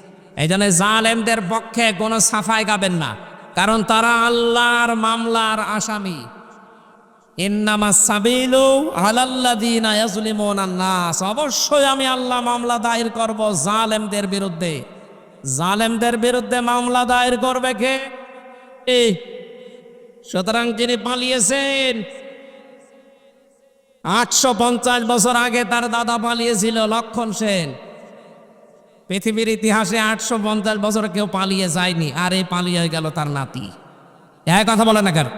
এই জন্য জালেমদের পক্ষে কোনো সাফাই গাবেন না, কারণ তারা আল্লাহর মামলার আসামি। ইন্নামাস সাবিলু আলাল্লাযিনা ইয়াজলিমুনান নাস, অবশ্যই আমি আল্লাহ মামলা দায়ের করব জালেমদের বিরুদ্ধে। জালেমদের বিরুদ্ধে মামলা দায়ের করবে কে? সুতরাং যিনি পালিয়েছেন 850 বছর আগে তার দাদা পালিয়েছিল, লক্ষণ সেন। পৃথিবীর ইতিহাসে 850 বছর কেউ পালিয়ে যায়নি, আর এই পালিয়ে গেল তার নাতি। এই কথা বলে না কেন?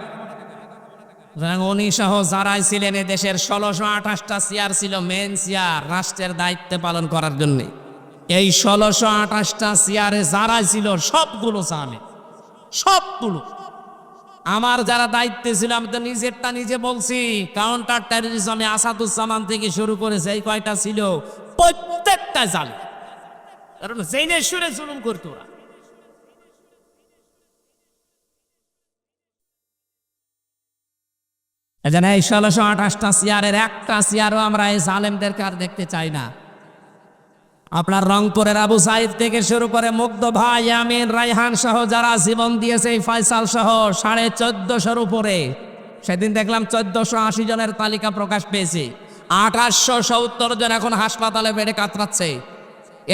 উনি সহ যারাই ছিলেন এ দেশের 1628টা চেয়ার ছিল, মেন চেয়ার, রাষ্ট্রের দায়িত্ব পালন করার জন্য। এই 1628টা চেয়ারে যারাই ছিল সবগুলো জানে, সবগুলো। আমার যারা দায়িত্বে ছিল, আমি তো নিজেরটা নিজে বলছি, কাউন্টার টেররিজমে আসাদুজ্জামান থেকে শুরু করে যেই কয়টা ছিল প্রত্যেকটা জানে, কারণ জেনে শুনে জুলুম করতো ওরা। এজন্য এই 1628টা চেয়ারের একটা চেয়ারও আমরা এই জালেমদেরকে আর দেখতে চাই না। আপনার রংপুরের আবু সাইদ থেকে শুরু করে মুগ্ধ ভাই, আমিন, রায়হান সহ যারা জীবন দিয়েছে, এই ফয়সাল সহ 1450 উপরে, সেদিন দেখলাম 1480 জনের তালিকা প্রকাশ পেয়েছে। 2870 জন এখন হাসপাতালে বেডে কাতরাচ্ছে।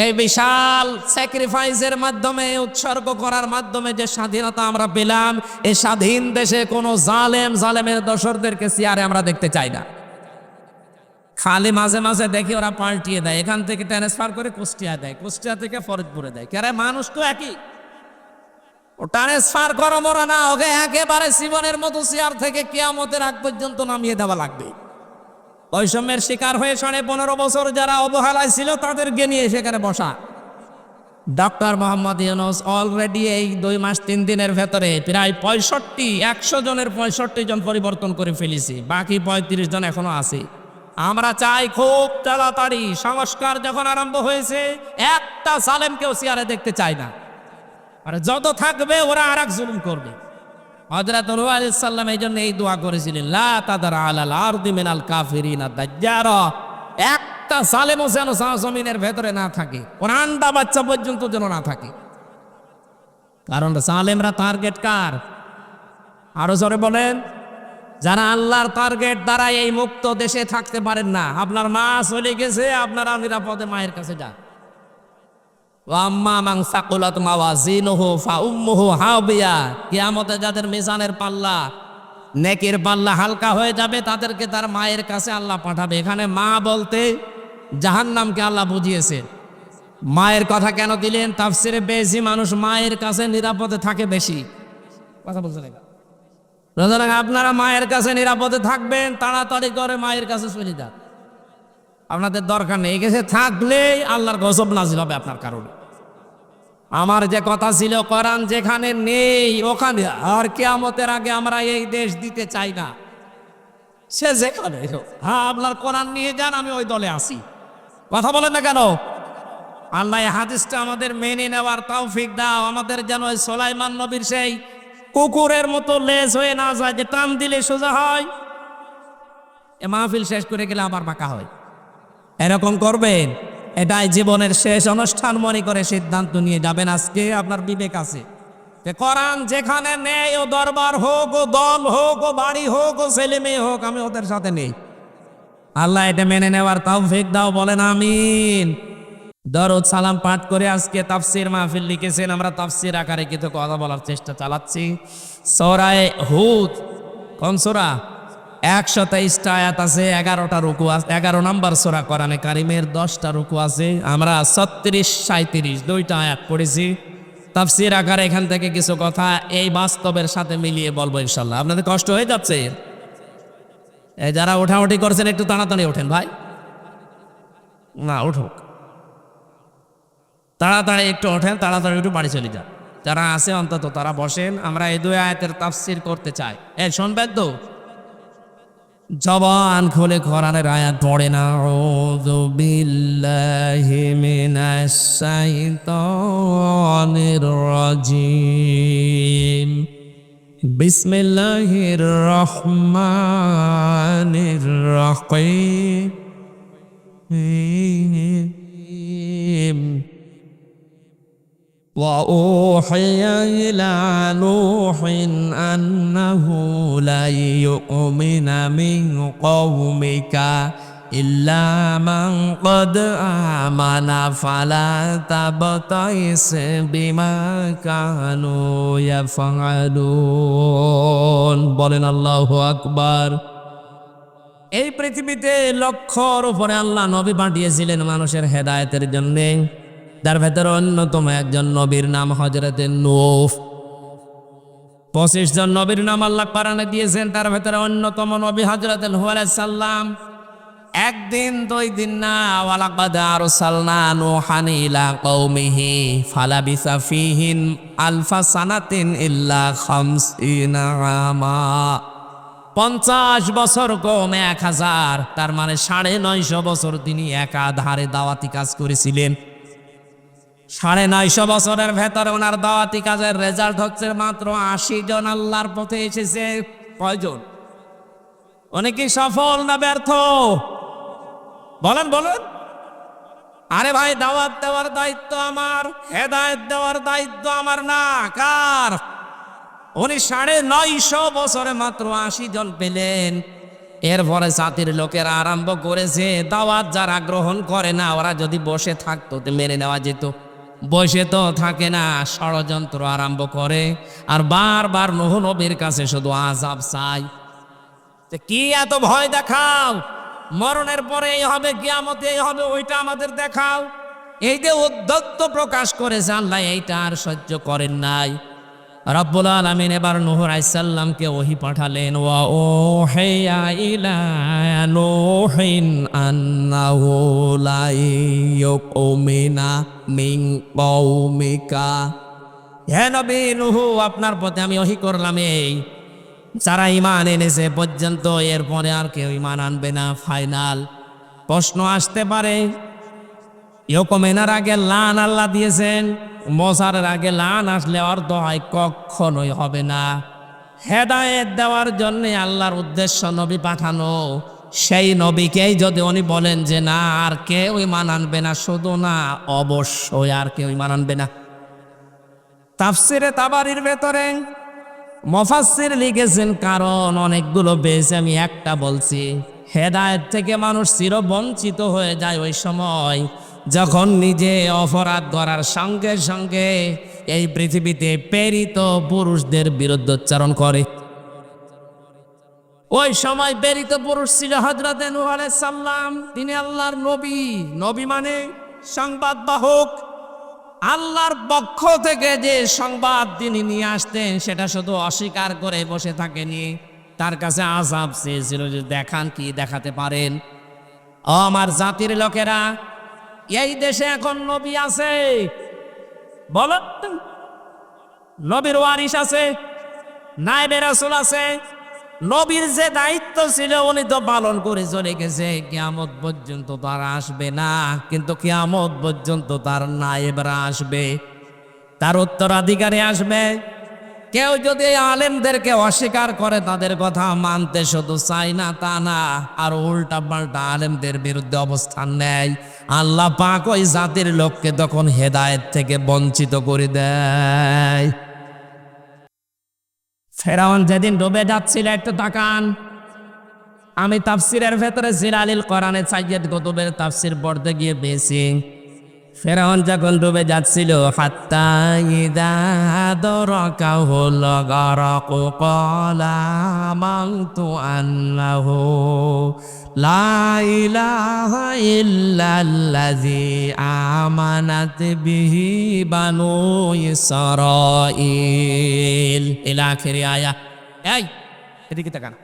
এই বিশাল স্যাক্রিফাইসের মাধ্যমে, উৎসর্গ করার মাধ্যমে যে স্বাধীনতা আমরা পেলাম, এই স্বাধীন দেশে কোনো জালেমের দোসরদেরকে চেয়ারে আমরা দেখতে চাই না। খালি মাঝে মাঝে দেখি ওরা পাল্টিয়ে দেয়, এখান থেকে ট্রান্সফার করে কুষ্টিয়া দেয়, কুষ্টিয়া থেকে ফরিদপুরে দেয়। কেন? মানুষ তো একই, ও ট্রান্সফার করো মরা না, ওকে একেবারে জীবনের মতো চেয়ার থেকে কিয়ামতের আগ পর্যন্ত নামিয়ে দেওয়া লাগবে। বৈষম্যের শিকার হয়ে 15.5 বছর যারা অবহেলায় ছিল তাদেরকে নিয়ে সেখানে বসা। ডক্টর মোহাম্মদ ইউনূস অলরেডি এই 2 মাস 3 দিনের ভেতরে প্রায় 100 জনের 65 জন পরিবর্তন করে ফেলেছি, বাকি 35 জন এখনো আছে। আমরা চাই খুব তাড়াতাড়ি, সংস্কার যখন আরম্ভ হয়েছে, একটা জালেমকেও চেয়ারে দেখতে চাই না। আর যত থাকবে ওরা আর এক জুলুম করবে। হযরত নূহ আলাইহিস সালাম এই জন্য এই দোয়া করেছিলেন, লা তাদার আলাল আরদি মিনাল কাফিরিনা দাজ্জারা, একটা জালেমও যেন জমিনের ভেতরে না থাকে, কোন আন্ডা বাচ্চা পর্যন্ত যেন না থাকে। কারণ জালেমরা টার্গেট কার? আরো জোরে বলেন। যারা আল্লাহর টার্গেট, দ্বারা এই মুক্ত দেশে থাকতে পারেন না। আপনার মা চলে গেছে, আপনারা নিরাপদে মায়ের কাছে যান। কিয়ামতে যাদের মিজানের পাল্লা, নেকির পাল্লা হালকা হয়ে যাবে, তাদেরকে তার মায়ের কাছে আল্লাহ পাঠাবে। এখানে মা বলতে জাহান্নামকে আল্লাহ বুঝিয়েছে। মায়ের কথা কেন দিলেন? তাফসিরে বেশি মানুষ মায়ের কাছে নিরাপদে থাকে বেশি। কথা বলছে না? সুতরাং আপনারা মায়ের কাছে নিরাপদে থাকবেন, তাড়াতাড়ি করে মায়ের কাছে চলে যান। আপনাদের দরকার নেই, এখানে থাকলেই আল্লাহর গজব নাজিল হবে আপনার কারণে। আমার যে কথা ছিল, কোরআন যেখানে নেই ওখানে, আর কিয়ামতের আগে আমরা এই দেশ দিতে চাই না। সে যেখানে, হ্যাঁ আপনার কোরআন নিয়ে যান, আমি ওই দলে আসি। কথা বলেন না কেন? আল্লাহ হাদিসটা আমাদের মেনে নেওয়ার তৌফিক দাও। আমাদের যেন ওই সুলাইমান নবীর সেই কুকুরের মতো লেজ হয়ে না যায়, যে টান দিলে সোজা হয়, এ মাহফিল শেষ করে গেলে আবার বাঁকা হয়। এরকম করবেন, এটাই জীবনের শেষ অনুষ্ঠান মনে করে সিদ্ধান্ত নিয়ে যাবেন। আজকে আপনার বিবেক আছে যে কোরআন যেখানে নেই, ও দরবার হোক, ও দল হোক, ও বাড়ি হোক, ও ছেলে মেয়ে হোক, আমি ওদের সাথে নেই। আল্লাহ এটা মেনে নেওয়ার তৌফিক দাও, বলেন আমিন। দরুদ সালাম পাঠ করে আজকে তাফসির মাহফিল লিখেছেন, আমরা তাফসির আকারে কিছু কথা বলার চেষ্টা চালাচ্ছি। সূরা হুদ, কোন সূরা? 123টা আয়াত আছে, 11টা রুকু আছে, 11 নম্বর সূরা কোরআনে কারিমের 10টা রুকু আছে। আমরা 36 37 দুইটা আয়াত পড়েছি। তাফসীর আকারে এখান থেকে কিছু কথা এই বাস্তবের সাথে মিলিয়ে বলবো ইনশাল্লাহ। আপনাদের কষ্ট হয়ে যাচ্ছে? এই যারা ওঠাউঠি করছেন একটু তাড়াতাড়ি ওঠেন ভাই, না উঠুক, তাড়াতাড়ি একটু ওঠেন, তাড়াতাড়ি একটু বাড়ি চলে যান। যারা আছে অন্তত তারা বসেন, আমরা এই দুই আয়াতের তাফসীর করতে চাই। শুনবেন তো? জবান খুলে কোরআনের আয়াত পড়েন। আউযু বিল্লাহি মিনাশ শাইতানির রাজিম। বিসমিল্লাহির রহমানির রহিম। وأوحي إلى نوح أنه لا يؤمن من قومك إلا من قد آمن فلا تبتئس بما كانوا يفعلون বলেন আল্লাহু আকবার। এই পৃথিবীতে লক্ষর উপরে আল্লাহ নবী পাঠিয়েছিলেন মানুষের হেদায়েতের জন্য। তার ভেতরে অন্যতম একজন নবীর নাম হযরতে নূহ। 25 জন নবীর নাম আল্লাহ কোরআনে দিয়েছেন, তার ভেতরে অন্যতম নবী হযরতে নূহ আলাইহিস সালাম। একদিন দুই দিন না, ওয়ালাকাদ আরসালনা নূহান ইলা কওমিহি ফালাবিসা ফীহিম আলফা সানাতিন ইল্লা 50 আমা। 50 বছর কম 1000, তার মানে 950 বছর তিনি একাধারে দাওয়াতি কাজ করেছিলেন। 950 বছরের ভেতরে ওনার দাওয়াতি কাজের রেজাল্ট হচ্ছে মাত্র 80 জন আল্লাহর পথে এসেছে। কয়জন? উনি কি সফল না ব্যর্থ? বলেন বলেন। আরে ভাই, দাওয়াত দেওয়ার দায়িত্ব আমার, হেদায়েত দেওয়ার দায়িত্ব আমার না, কার? উনি 950 বছরে মাত্র 80 জন পেলেন। এরপরে জাতির লোকেরা আরম্ভ করেছে, দাওয়াত যারা গ্রহণ করে না ওরা যদি বসে থাকতো তো মেনে নেওয়া যেত। বসে তো থাকে না, ষড়যন্ত্র আরম্ভ করে আর বারবার নূহ নবীর কাছে শুধু আযাব চাই। কি এত ভয় দেখাও? মরণের পরে এই হবে, কিয়ামতে এই হবে, ওইটা আমাদের দেখাও। এই যে উদ্ধত্ত প্রকাশ করেছে আল্লাহ, এইটা আর সহ্য করেন নাই। রব্বুল আলামিন এবার নূহ আলাইহিস সালামকে ওহী পাঠালেন। ওয়া ওহিয়া ইলা নূহিন আন্নাহু লা ইউমিনা মিন কওমিকা। হে নবী নূহ, আপনার পথে আমি ওহী করলাম, এই যারা ঈমান এনেছে পর্যন্ত, এরপরে আর কেউ ঈমান আনবে না, ফাইনাল। প্রশ্ন আসতে পারে, ইউমিনার আগে লান আল্লাহ দিয়েছেন, মোসারের আগে লান আসলে অর্থ হয় কখনোই হবে না। হেদায়েত দেওয়ার জন্য আল্লাহর উদ্দেশ্য নবী পাঠানো। সেই নবীকেই যদি উনি বলেন যে না আর কেউ ঈমান আনবে না, শুধু না অবশ্যই আর কেউ ঈমান আনবে না। তাফসিরে তাবারির ভেতরে মুফাসসির লিখেছেন, কারণ অনেকগুলো পেয়েছে, আমি একটা বলছি। হেদায়েত থেকে মানুষ চিরবঞ্চিত হয়ে যায় ওই সময় যখন নিজে অপরাধ করার সঙ্গে সঙ্গে এই পৃথিবীতে প্রেরিত পুরুষদের বিরুদ্ধোচ্চারণ করে। ওই সময় প্রেরিত পুরুষ ছিল হযরতে নূহ আলাইহিস সালাম। তিনি আল্লাহর নবী। নবী মানে সংবাদ বাহক। আল্লাহর পক্ষ থেকে যে সংবাদ তিনি নিয়ে আসতেন সেটা শুধু অস্বীকার করে বসে থাকেনি, তার কাছে আযাব চেয়েছিল যে দেখান কি দেখাতে পারেন। আমার জাতির লোকেরা, এই দেশে এখন নবী আছে? বলো, নবীর ওয়ারিস আছে, নায়েবে রাসূল আছে। নবীর যে দায়িত্ব ছিল উনি তো পালন করে চলে গেছে, কিয়ামত পর্যন্ত তার আসবে না, কিন্তু কিয়ামত পর্যন্ত তার নায়েবরা আসবে, তার উত্তরাধিকারী আসবে। কেউ যদি আলেমদেরকে অস্বীকার করে, তাদের কথা মানতে শুধু চায় না তা না, আর উল্টা পাল্টা আলেমদের বিরুদ্ধে অবস্থান নেয়, আল্লাহ পাক ওই জাতির লোককে তখন হেদায়েত থেকে বঞ্চিত করে দেয়। ফেরাউন যেদিন ডুবে যাচ্ছিল, একটু তাকান। আমি তাফসিরের ভেতরে জিলালিল কোরআনে সাইয়্যিদ কুতুবের তাফসির পড়তে গিয়ে পেয়েছি, ফেরাউন যখন ডুবে যাচ্ছিল, হাত্তা ইযা আদরাকাহুল গারাকু ক্বালা আমানতু আন্নাহু লা ইলাহা ইল্লাল্লাযী আমানাত বিহি বানু ইসরাঈল ইলা আখির আয়া। এই এদিকে তাকান।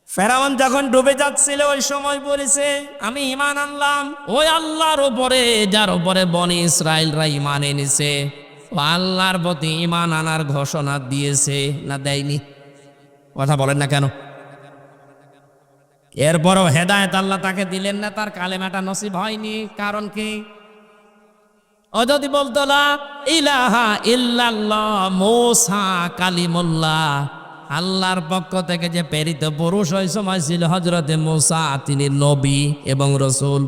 ফেরাউন যখন ডুবে যাচ্ছিল ওই সময় বলেছে, আমি ঈমান আনলাম ওই আল্লাহর উপরে যার উপরে বনি ইসরাইলরা ঈমান এনেছে। ও আল্লাহর প্রতি ঈমান আনার ঘোষণা দিয়েছে না দেয়নি? কথা বলেন না কেন? এরপরও হেদায়েত আল্লাহ তাকে দিলেন না, তার কালেমাটা নসিব হয়নি। কারণ কি? ও যদি বলতো লা ইলাহা ইল্লাল্লাহ মূসা কালিমুল্লাহ, আল্লাহর পক্ষ থেকে যে প্রেরিত পুরুষ ওই সময় ছিল হযরতে মূসা, তিনি নবী এবং রসুল।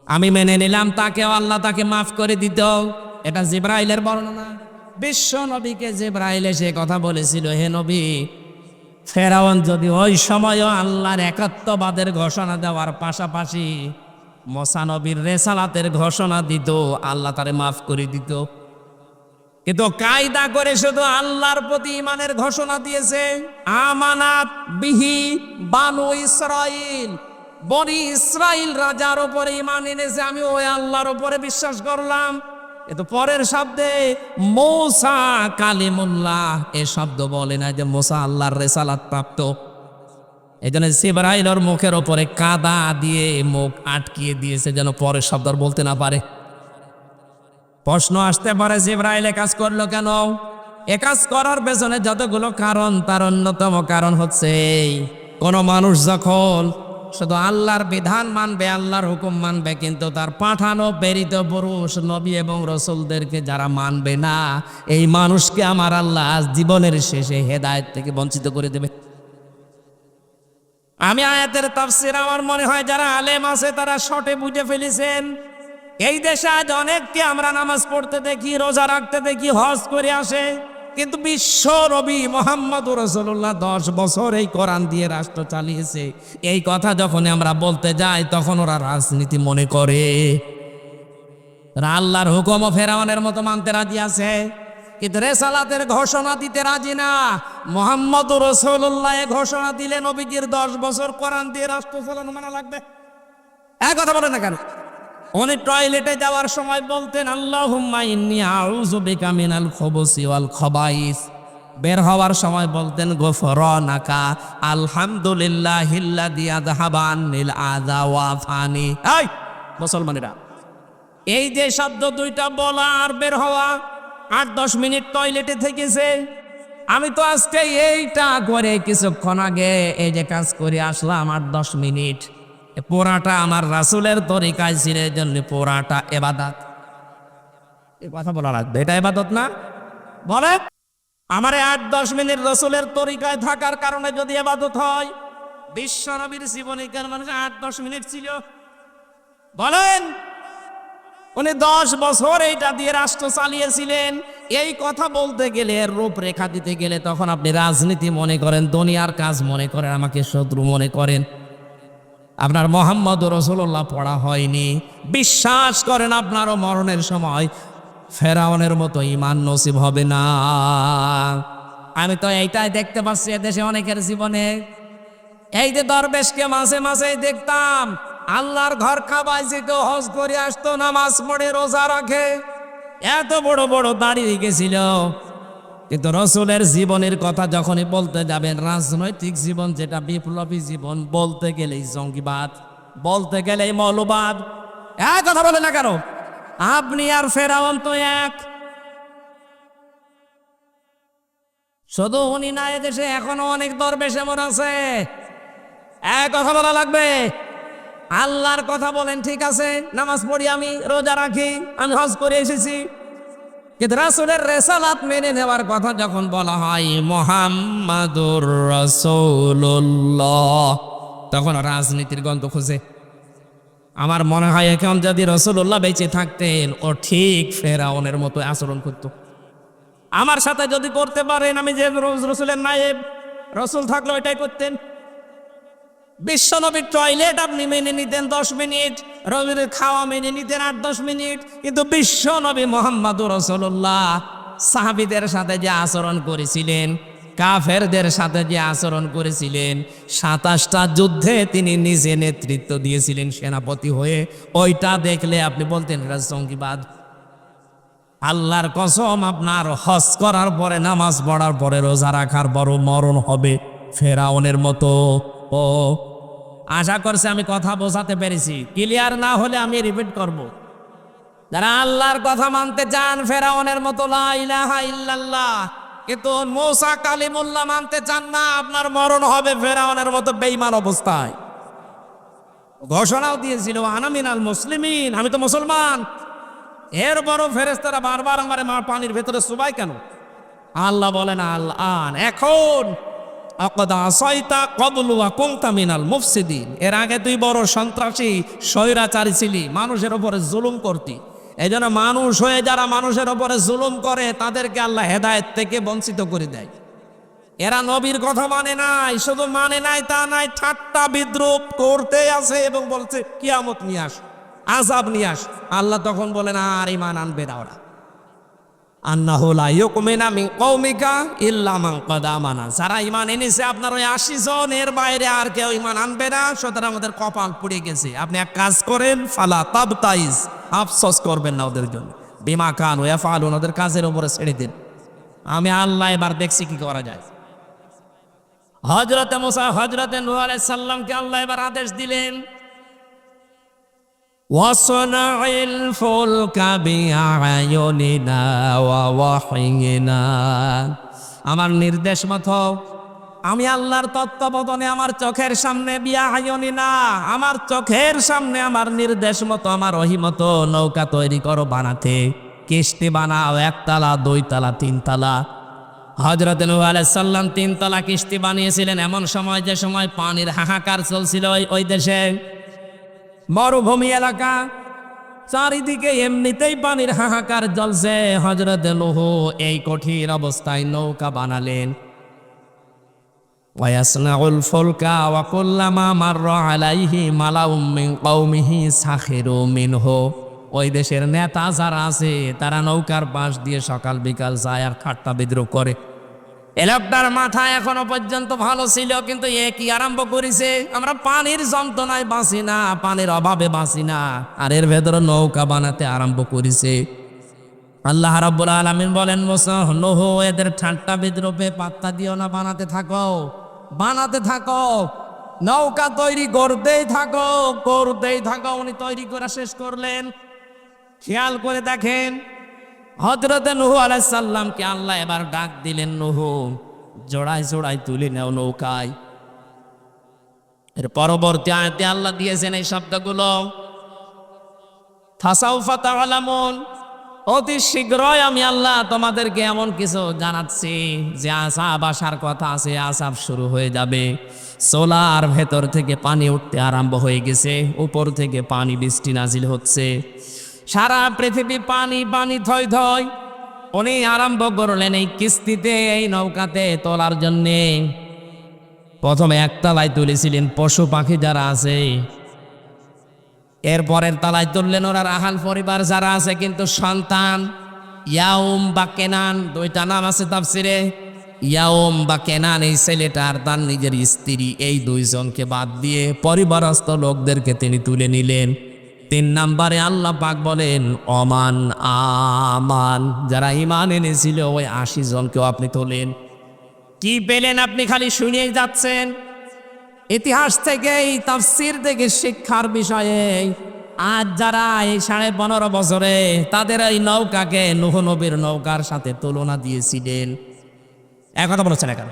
আমি মেনে নিলাম তাকেও আল্লাহ তাকে মাফ করে দিত। এটা জিবরাইলের বর্ণনা। বিশ্ব নবীকে জিবরাইল এসে কথা বলেছিল, হে নবী, ফেরাউন যদি ওই সময়ও আল্লাহর একাত্মবাদের ঘোষণা দেওয়ার পাশাপাশি মূসা নবীর রেসালাতের ঘোষণা দিত, আল্লাহ তারে মাফ করে দিত। কিন্তু কায়দা করে শুধু আল্লাহর প্রতি ঈমানের ঘোষণা দিয়েছে। আমানাত বিহি বানু ইসরাঈল, বনি ইসরাঈল রাজার উপরে ঈমান এনেছে, আমি ওই আল্লাহর উপরে বিশ্বাস করলাম। কিন্তু পরের শব্দে মূসা কালিমুল্লাহ এ শব্দ বলে না যে মূসা আল্লাহর রেসালাত প্রাপ্ত। এই জন্য জিবরাইলের মুখের ওপরে কাদা দিয়ে মুখ আটকিয়ে দিয়েছে, যেন পরের শব্দ আর বলতে না পারে। প্রশ্ন আসতে পারে, জিবরাইল এ কাজ করলো কেন? এ কাজ করার পেছনে যতগুলো কারণ, তার অন্যতম কারণ হচ্ছে কোন মানুষ যখন শুধু আল্লাহর বিধান মানবে, আল্লাহর হুকুম মানবে, কিন্তু তার পাঠানো প্রেরিত পুরুষ নবী এবং রসুলদেরকে যারা মানবে না, এই মানুষকে আমার আল্লাহ আজ জীবনের শেষে হেদায়েত থেকে বঞ্চিত করে দেবে। আমি আয়াতের তাফসীর আমার মনে হয় যারা আলেম আছে তারা শর্টে বুঝে ফেলেছেন। এই দেশে আজ অনেককে আমরা নামাজ পড়তে দেখি, রোজা রাখতে দেখি, হজ করে আসে, কিন্তু বিশ্ব নবী মুহাম্মদুর রাসূলুল্লাহ 10 বছর এই কোরআন দিয়ে রাষ্ট্র চালিয়েছে। এই কথা যখন আমরা বলতে যাই তখন ওরা রাজনীতি মনে করে। আল্লাহর হুকুমও ফেরাউনের মতো মানতে রাজি আছে, কিন্তু রেসালাতের ঘোষণা দিতে রাজি না। মুহাম্মদুর রাসূলুল্লাহ ঘোষণা দিলে নবীজির 10 বছর কোরআন দিয়ে রাষ্ট্র চালানো মানা লাগবে। এক কথা বলে না কেন? উনি টয়লেটে যাওয়ার সময় বলতেন, আল্লাহুম্মা ইন্নী আউযু বিকা মিনাল খুবুসি ওয়াল খাবাইস। বের হওয়ার সময় বলতেন, গফরানাকা আলহামদুলিল্লাহিল্লাযী আযহাবা আন্নিল আযা ওয়া আফানি। এই মুসলমানেরা, এই যে শব্দ দুইটা বলা আর বের হওয়া, 8-10 মিনিট টয়লেটে থেকেছে। আমি তো আজকে এইটা করে কিছুক্ষণ আগে এই যে কাজ করে আসলাম 8-10 মিনিট। পোড়াটা আমার রাসূলের তরিকায় ছিল, এর জন্য পোড়াটা ইবাদত। এই কথা বলা লাগবে, এটা ইবাদত না? বলে আমারে 8-10 মিনিট রাসূলের তরিকায় থাকার কারণে যদি ইবাদত হয়, বিশ্ব নবীর জীবনে কেন মানুষ 8-10 মিনিট ছিল? বলেন, উনি 10 বছর এইটা দিয়ে রাষ্ট্র চালিয়েছিলেন। এই কথা বলতে গেলে, রূপরেখা দিতে গেলে তখন আপনি রাজনীতি মনে করেন, দুনিয়ার কাজ মনে করেন, আমাকে শত্রু মনে করেন। আপনার মুহাম্মদুর রাসূলুল্লাহ পড়া হয়নি। বিশ্বাস করেন আপনারও মরণের সময় ফেরাউনের মতো ঈমান নসিব হবে না। আমি তো এইটাই দেখতে পাচ্ছি এদেশে অনেকের জীবনে। এই যে দরবেশকে মাঝে মাঝে দেখতাম আল্লাহর ঘর কাবায় যেত, হজ করে আসতো, নামাজ পড়ে, রোজা রাখে, এত বড় বড় দাড়ি রেখেছিল, কিন্তু রসুলের জীবনের কথা যখনই বলতে যাবেন, রাজনৈতিক জীবন যেটা বিপ্লবী জীবন, বলতে গেলেই জঙ্গিবাদ, বলতে গেলেই মৌলবাদ। এক কথা বলে না কেন? আপনি আর ফেরাউন তো এক। শুধু উনি না, এদেশে এখনো অনেক দরবেশ এমন আছে। এক কথা বলা লাগবে। আল্লাহর কথা বলেন, ঠিক আছে, নামাজ পড়ি, আমি রোজা রাখি, আমি হজ করে এসেছি, কিন্তু রাসূলের রেসালাত মেনে নেওয়ার কথা যখন বলা হয় মুহাম্মাদুর রাসূলুল্লাহ, তখন রাজনীতির গন্ধ খুঁজে। আমার মনে হয় এখন যদি রাসূলুল্লাহ বেঁচে থাকতেন, ও ঠিক ফেরাউনের মতো আচরণ করত। আমার সাথে যদি করতে পারেন, আমি যে রাসূলের নায়েব, রাসূল থাকলে ওইটাই করতেন। বিশ্বনবীর টয়লেট আপনি মেনে নিতেন 10 মিনিট, রবির খাওয়া মেনে নিতেন 8-10 মিনিট, কিন্তু বিশ্বনবী মুহাম্মদুর রাসূলুল্লাহ সাহাবীদের সাথে যে আচরণ করেছিলেন, কাফেরদের সাথে যে আচরণ করেছিলেন, 27টা যুদ্ধে তিনি নিজে নেতৃত্ব দিয়েছিলেন সেনাপতি হয়ে, ওইটা দেখলে আপনি বলতেন এটা জঙ্গিবাদ। আল্লাহর কসম, আপনার হজ করার পরে, নামাজ পড়ার পরে, রোজা রাখার বড় মরণ হবে ফেরাউনের মতো। ও আশা করছে আমি কথা বোঝাতে পেরেছি। ক্লিয়ার না হলে আমি রিপিট করব। যারা আল্লাহর কথা মানতে চান ফেরাউনের মতো লা ইলাহা ইল্লাল্লাহ, কিন্তু মূসা কালিমুল্লাহ মানতে চান না, আপনার মরণ হবে ফেরাউনের মতো বেঈমান অবস্থায়। ঘোষণাও দিয়েছিল আনা মিনাল মুসলিমিন, আমি তো মুসলমান। এরপরও ফেরেশতারা বারবার আমার পানির ভেতরে চুবাই কেন? আল্লাহ বলেন আল আন, এখন আকাদ আসাইতা ক্বাবলু ওয়া কুনতা মিনাল মুফসিদিন, এর আগে তুই বড় সন্ত্রাসী স্বৈরাচারী ছিলি, মানুষের উপরে জুলুম করতি। এই জন্য মানুষ হয়ে যারা মানুষের উপরে জুলুম করে তাদেরকে আল্লাহ হেদায়েত থেকে বঞ্চিত করে দেয়। এরা নবীর কথা মানে নাই, শুধু মানে নাই তা নাই, ঠাট্টা বিদ্রুপ করতে আছে এবং বলছে কিয়ামত নিয়ে আস, আযাব নিয়ে আস। আল্লাহ তখন বলেন আর ঈমান আনবে না ওরা। আন্নাহু লা ইউমিনু মিন কওমিকা ইল্লা মান ক্বাদ আমানা, যারা ঈমান এনেছে আপনার ওই 80 জন, এর বাইরে আর কেউ ঈমান আনবে না। সুতরাং ওদের কপাল পুড়ে গেছে। আপনি এক কাজ করেন, ফালা তাবতাইজ, আফসোস করবেন না ওদের জন্য, বিমা কানু ইয়াফআলুন, ওদের কাজের উপরে ছেড়ে দিন। আমি আল্লাহ এবার দেখছি কি করা যায়। হযরতে মুসা, হযরতে নূহ আলাইহিস সালামকে আল্লাহ এবার আদেশ দিলেন, ওয়াসনাইল ফুলকা বিআয়ুনিনা ওয়া ওয়াহিয়িনা, আমার নির্দেশ মতো, আমি আল্লাহর তত্ত্বাবধানে, আমার চোখের সামনে, বিআয়ুনিনা, আমার চোখের সামনে, আমার নির্দেশ মতো, আমার ওহী মতো নৌকা তৈরি করো, বানাতে, কিস্তি বানাও, 1 তলা 2 তলা 3 তলা। হযরত নূহ আলাইহিস সালাম 3 তলা কিস্তি বানিয়েছিলেন এমন সময়, যে সময় পানির হাহাকার চলছিল ওই দেশে, মরুভূমি এলাকা, চারিদিকে এমনিতেই পানির হাহাকার জ্বলছে। হযরত নূহ এই কঠিন অবস্থায় নৌকা বানালেন। ওয়াসনাউল ফুলকা ওয়া কুল্লামা মাররা আলাইহি মালাউম মিন কওমিহি সাখিরু মিনহু, ওই দেশের নেতা যারা আছে তারা নৌকার পাশ দিয়ে সকাল বিকাল যায় আর ঠাট্টা বিদ্রুপ করে। এ লোকটার মাথা এখনো পর্যন্ত ভালো ছিল, কিন্তু এ কি আরম্ভ করেছে, আমরা পানির যন্ত্রণায় বাঁচি না, পানির অভাবে বাঁচি না, আর এর ভেতরে নৌকা বানাতে আরম্ভ করেছে। আল্লাহ রাব্বুল আলামিন বলেন, মুসা, নূহ, এদের ঠাট্টা বিদ্রুপে পাত্তা দিও না, বানাতে থাকো, বানাতে থাকো, নৌকা তৈরি করতেই থাকো, করতেই থাকো। উনি তৈরি করে শেষ করলেন। খেয়াল করে দেখেন, হযরত নূহ আলাইহিস সালামকে আল্লাহ এবার ডাক দিলেন, নূহ, জোড়ায় জোড়ায় তুলে নাও নৌকায়। এর পরবর্তী আয়াতে আল্লাহ দিয়েছেন এই শব্দগুলো, ফাসাউফা তা'লামুন, অতি শীঘ্রই আমি আল্লাহ তোমাদেরকে এমন কিছু জানাচ্ছি যে আযাব আসার কথা আছে, আযাব শুরু হয়ে যাবে। সোলার ভেতর থেকে পানি উঠতে আরম্ভ হয়ে গেছে, উপর থেকে পানি বৃষ্টি নাজিল হচ্ছে, সারা পৃথিবী পানি পানি, থই থই। উনি আরম্ভ করলেন এই কিস্তিতে, এই নৌকাতে তোলার জন্যে। প্রথমে 1 তলায় তুলেছিলেন পশু পাখি যারা আছে, এরপরের তলায় তুললেন ওরা রাহাল পরিবার যারা আছে, কিন্তু সন্তান, ইয়াউম বা কেনান, 2টা নাম আছে তাফসিরে। ইয়াউম বা কেনান, এই ছেলেটার তার নিজের স্ত্রী, এই 2 জনকে বাদ দিয়ে পরিবারস্থ লোকদেরকে তিনি তুলে নিলেন। 3 নম্বরে আল্লাহ পাক বলেন, অমান আমান, যারা ঈমান এনেছিল ওই 80 জনকেও আপনি তোলেন। কি পেলেন আপনি? খালি শুনেই যাচ্ছেন। ইতিহাস থেকে, এই তাফসীর থেকে শিক্ষার বিষয়ে আজ যারা এই 15.5 বছরে তাদের এই নৌকাকে নূহ নবীর নৌকার সাথে তুলনা দিয়েছিলেন, কথা বলছেন কেন?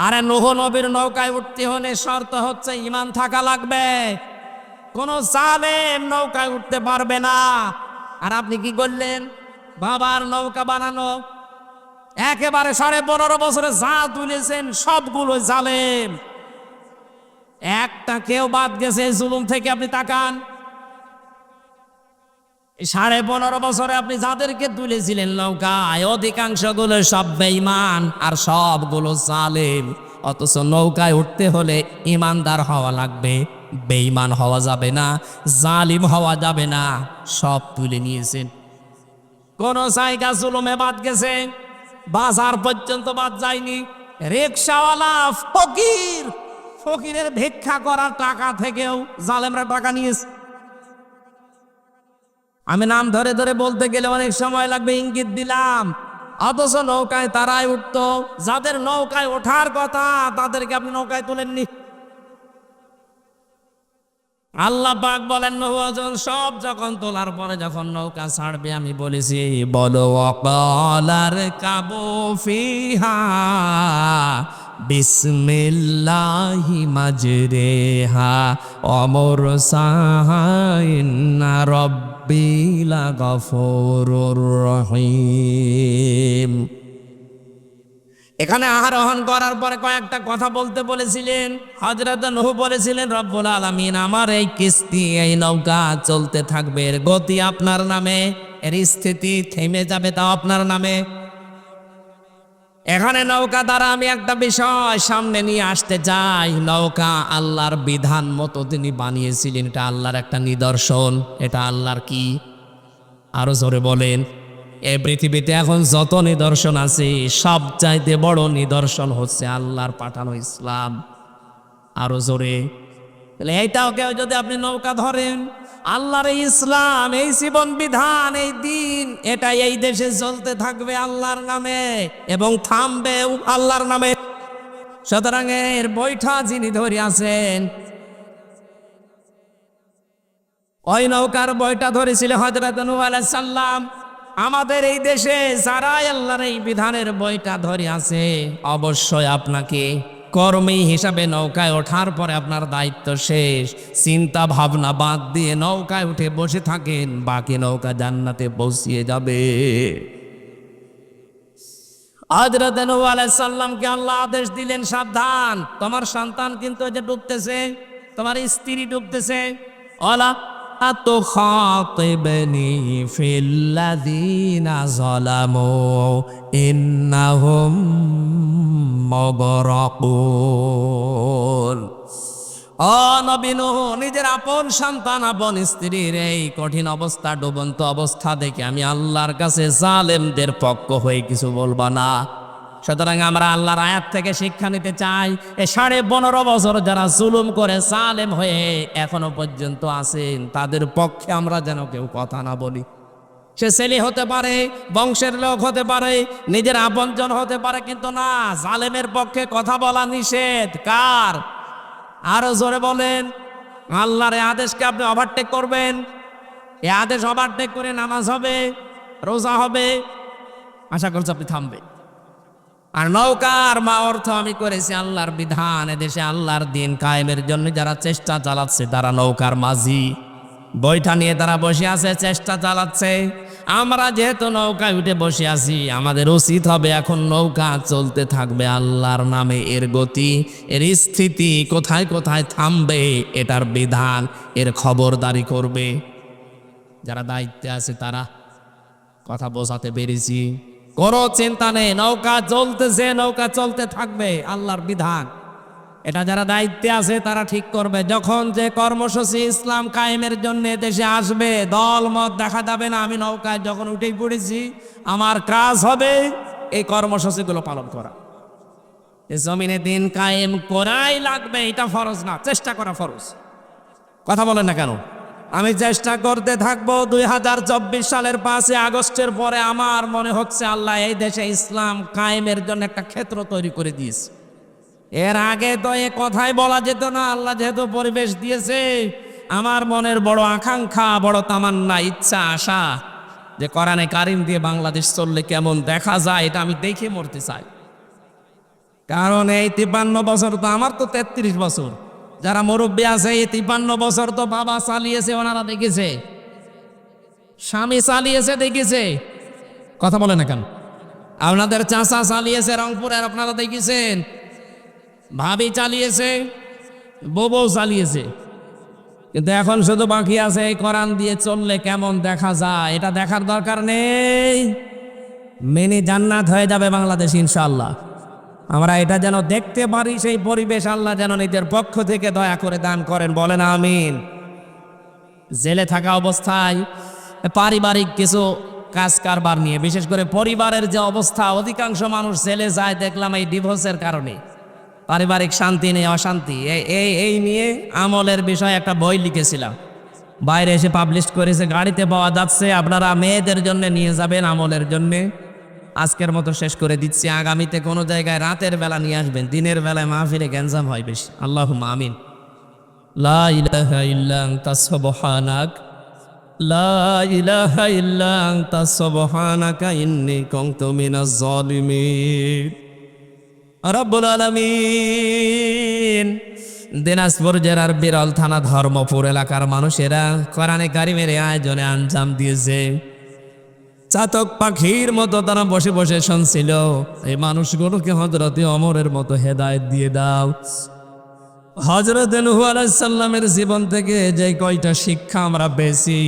আরে নূহ নবীর নৌকায় উঠতে হলে শর্ত হচ্ছে ঈমান থাকা লাগবে। কোন জালেম নৌকায় উঠতে পারবে না। আর আপনি কি করলেন? বাবার নৌকা বানানো, একেবারে 15.5 বছরে যা তুলেছেন সবগুলো জালেম, একটা কেউ বাদ গেছে জুলুম থেকে। আপনি তাকান, 15.5 বছরে আপনি যাদেরকে তুলেছিলেন নৌকায়, অধিকাংশ গুলো সব বেঈমান আর সবগুলো জালেম। অথচ নৌকায় উঠতে হলে ইমানদার হওয়া লাগবে, বেঈমান হওয়া যাবে না, জালিম হওয়া যাবে না। সব তুলে নিয়েছেন। কোন জায়গা জুলুমে বাদ গেছে? বাজার পর্যন্ত বাদ যায়নি। রিকশাওয়ালা ফকির, ফকিরের ভিক্ষা করার টাকা থেকেও জালেমরা টাকা নিয়েছে। আমি নাম ধরে ধরে বলতে গেলে অনেক সময় লাগবে, ইঙ্গিত দিলাম। অথচ নৌকায় তারাই উঠতো, যাদের নৌকায় ওঠার কথা তাদেরকে আপনি নৌকায় তুলেননি। আল্লাহ পাক বলেন, নৌজন সব যখন তোলার পরে যখন নৌকা ছাড়বে, আমি বলেছি বলো ওয়াকালার কাবু ফিহা বিসমিল্লাহি মাজরেহা ওয়া মুরসাহা ইন্না রাব্বি লাগাফুরুর রহিম। এখানে আরোহণ করার পরে কয়েকটা কথা বলতে বলেছিলেন। হযরত নূহ বলেছিলেন, রব্বুল আলামিন আমার এই কিস্তি, এই নৌকা চলতে থাকবে, এর গতি আপনার নামে, এর স্থিতি থেমে যাবে তাও আপনার নামে। এখানে নৌকা দ্বারা আমি একটা বিষয় সামনে নিয়ে আসতে চাই। নৌকা আল্লাহর বিধান মতো তিনি বানিয়েছিলেন, এটা আল্লাহর একটা নিদর্শন। এটা আল্লাহর কি? আরো জোরে বলেন। এই পৃথিবীতে এখন যত নিদর্শন আছে, সবচাইতে বড় নিদর্শন হচ্ছে আল্লাহর পাঠানো ইসলাম। আরো জোরে। তাহলে এইটাও কেউ যদি আপনি নৌকা ধরেন, আল্লাহর এই ইসলাম, এই জীবন বিধান, এই দিন, এটা এই দেশে চলতে থাকবে আল্লাহর নামে এবং থামবেও আল্লাহর নামে। সুতরাং এর বৈঠা যিনি ধরে আছেন, ওই নৌকার বইটা ধরেছিল হযরত নূহ আলাইহিস সালাম। আমাদের এই দেশে যারা আল্লাহর এই বিধানের বইটা ধরে আছে, অবশ্যই আপনাকে কর্মী হিসাবে নৌকায় ওঠার পরে আপনার দায়িত্ব শেষ। চিন্তা ভাবনা বাদ দিয়ে নৌকায় উঠে বসে থাকেন, বাকি নৌকা জান্নাতে পৌঁছিয়ে যাবে। হযরত নূহ আলাইহিস সালামকে আল্লাহ আদেশ দিলেন, সাবধান, তোমার সন্তান কিন্তু এই যে ডুবতেছে, তোমার স্ত্রী ডুবতেছে। ওয়ালা তুখাতিবনি ফিল্লাযীনা যালামু ইন্নাহুম মুগরাকুন। ও নবী নূহ, নিজের আপন সন্তান, আপন স্ত্রীর এই কঠিন অবস্থা, ডুবন্ত অবস্থা দেখে আমি আল্লাহর কাছে জালেমদের পক্ষ হয়ে কিছু বলবা না। সুতরাং আমরা আল্লাহর আয়াত থেকে শিক্ষা নিতে চাই। এই 15.5 বছর যারা জুলুম করে জালেম হয়ে এখনো পর্যন্ত আছেন, তাদের পক্ষে আমরা যেন কেউ কথা না বলি। সে ছেলে হতে পারে, বংশের লোক হতে পারে, নিজের আপনজন হতে পারে, কিন্তু না, জালেমের পক্ষে কথা বলা নিষেধ। কার? আরো জোরে বলেন। আল্লাহর এই আদেশকে আপনি ওভারটেক করবেন। এই আদেশ ওভারটেক করে নামাজ হবে, রোজা হবে, আশা করছি আপনি থামবে। আর নৌকার মা অর্থ আমি করেছি আল্লাহর বিধান, এদেশে আল্লাহর দিন কায়েমের জন্য যারা চেষ্টা চালাচ্ছে, তারা নৌকার মাঝি, বৈঠা নিয়ে তারা বসে আছে, চেষ্টা চালাচ্ছে। আমরা যেহেতু নৌকায় উঠে বসে আছি, আমাদের উচিত হবে এখন নৌকা চলতে থাকবে আল্লাহর নামে। এর গতি, এর স্থিতি কোথায় কোথায় থামবে, এটার বিধান, এর খবরদারি করবে। যারা দায়িত্বে আছে তারা। কথা বোঝাতে পেরেছি? কোনো চিন্তা নেই, নৌকা চলতেছে, নৌকা চলতে থাকবে, আল্লাহর বিধান। এটা যারা দায়িত্বে আছে তারা ঠিক করবে। যখন যে কর্মসূচি ইসলাম কায়েমের জন্য দেশে আসবে, দল মত দেখা যাবে না। আমি নৌকায় যখন উঠেই পড়েছি, আমার কাজ হবে এই কর্মসূচিগুলো পালন করা। এই জমিনে দিন কায়েম করাই লাগবে, এটা ফরজ না, চেষ্টা করা ফরজ। কথা বলেন না কেন? আমি চেষ্টা করতে থাকবো। 2024 সালের 5 আগস্টের পরে আমার মনে হচ্ছে আল্লাহ এই দেশে ইসলাম কায়েমের জন্য একটা ক্ষেত্র তৈরি করে দিয়েছে। এর আগে তো এ কথাই বলা যেত না। আল্লাহ যেহেতু পরিবেশ দিয়েছে, আমার মনের বড় আকাঙ্ক্ষা, বড় তামান্না, ইচ্ছা, আশা যে কোরআনে কারিম দিয়ে বাংলাদেশ চললে কেমন দেখা যায়, এটা আমি দেখে মরতে চাই। কারণ এই 53 বছর তো, আমার তো 33 বছর, যারা মুরব্বী আছে এই 53 বছর তো বাবা চালিয়েছে, ওনারা দেখেছে, স্বামী চালিয়েছে, দেখেছে। কথা বলে না কেন? আপনাদের চাচা চালিয়েছে রংপুরের, আপনারা দেখেছেন। ভাবি চালিয়েছে, বউ চালিয়েছে। কিন্তু এখন শুধু বাকি আছে এই কোরআন দিয়ে চললে কেমন দেখা যায়, এটা দেখার দরকার নেই। মিনি জান্নাত হয়ে যাবে বাংলাদেশ ইনশাআল্লাহ। আমরা এটা যেন দেখতে পারি, সেই পরিবেশ আল্লাহ যেন নিজের পক্ষ থেকে দয়া করে দান করেন, বলেন আমিন। জেলে থাকা অবস্থায় পারিবারিক কিছু কাজ কারবার নিয়ে, বিশেষ করে পরিবারের যে অবস্থা, অধিকাংশ মানুষ জেলে যায় দেখলাম এই ডিভোর্সের কারণে, পারিবারিক শান্তি নেই, অশান্তি, এই নিয়ে আমলের বিষয়ে একটা বই লিখেছিলাম, বাইরে এসে পাবলিশ করেছে, গাড়িতে পাওয়া যাচ্ছে, আপনারা মেয়েদের জন্য নিয়ে যাবেন আমলের জন্যে। আজকের মতো শেষ করে দিচ্ছি, আগামীতে কোনো জায়গায় রাতের বেলা নিয়ে আসবেন, দিনের বেলায় মাহফিলে গ্যাঞ্জাম হয় বেশি। আল্লাহুম্মা আমিন। লা ইলাহা ইল্লা আনতা সুবহানাক, লা ইলাহা ইল্লা আনতা সুবহানাকা ইন্নী কুনতু মিনাজ জালিমিন। রব্বুল আলামিন। দিনাজপুর জেলার বিরল থানা ধর্মপুর এলাকার মানুষেরা কোরআনে কারিমের আয়োজনে আঞ্জাম দিয়েছে। চাতক পাখির মতো তারা বসে বসে শুনছিল। এই মানুষগুলোকে হযরতে ওমরের মতো হেদায়েত দিয়ে দাও। হযরত নূহ আলাইহিস সালামের জীবন থেকে যে কয়টা শিক্ষা আমরা পেয়েছি,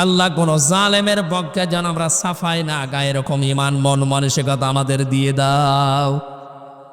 আল্লাহ কোন জালেমের পক্ষে যেন আমরা সাফাই না গায়ে, এরকম ঈমান মন মানসিকতা আমাদের দিয়ে দাও।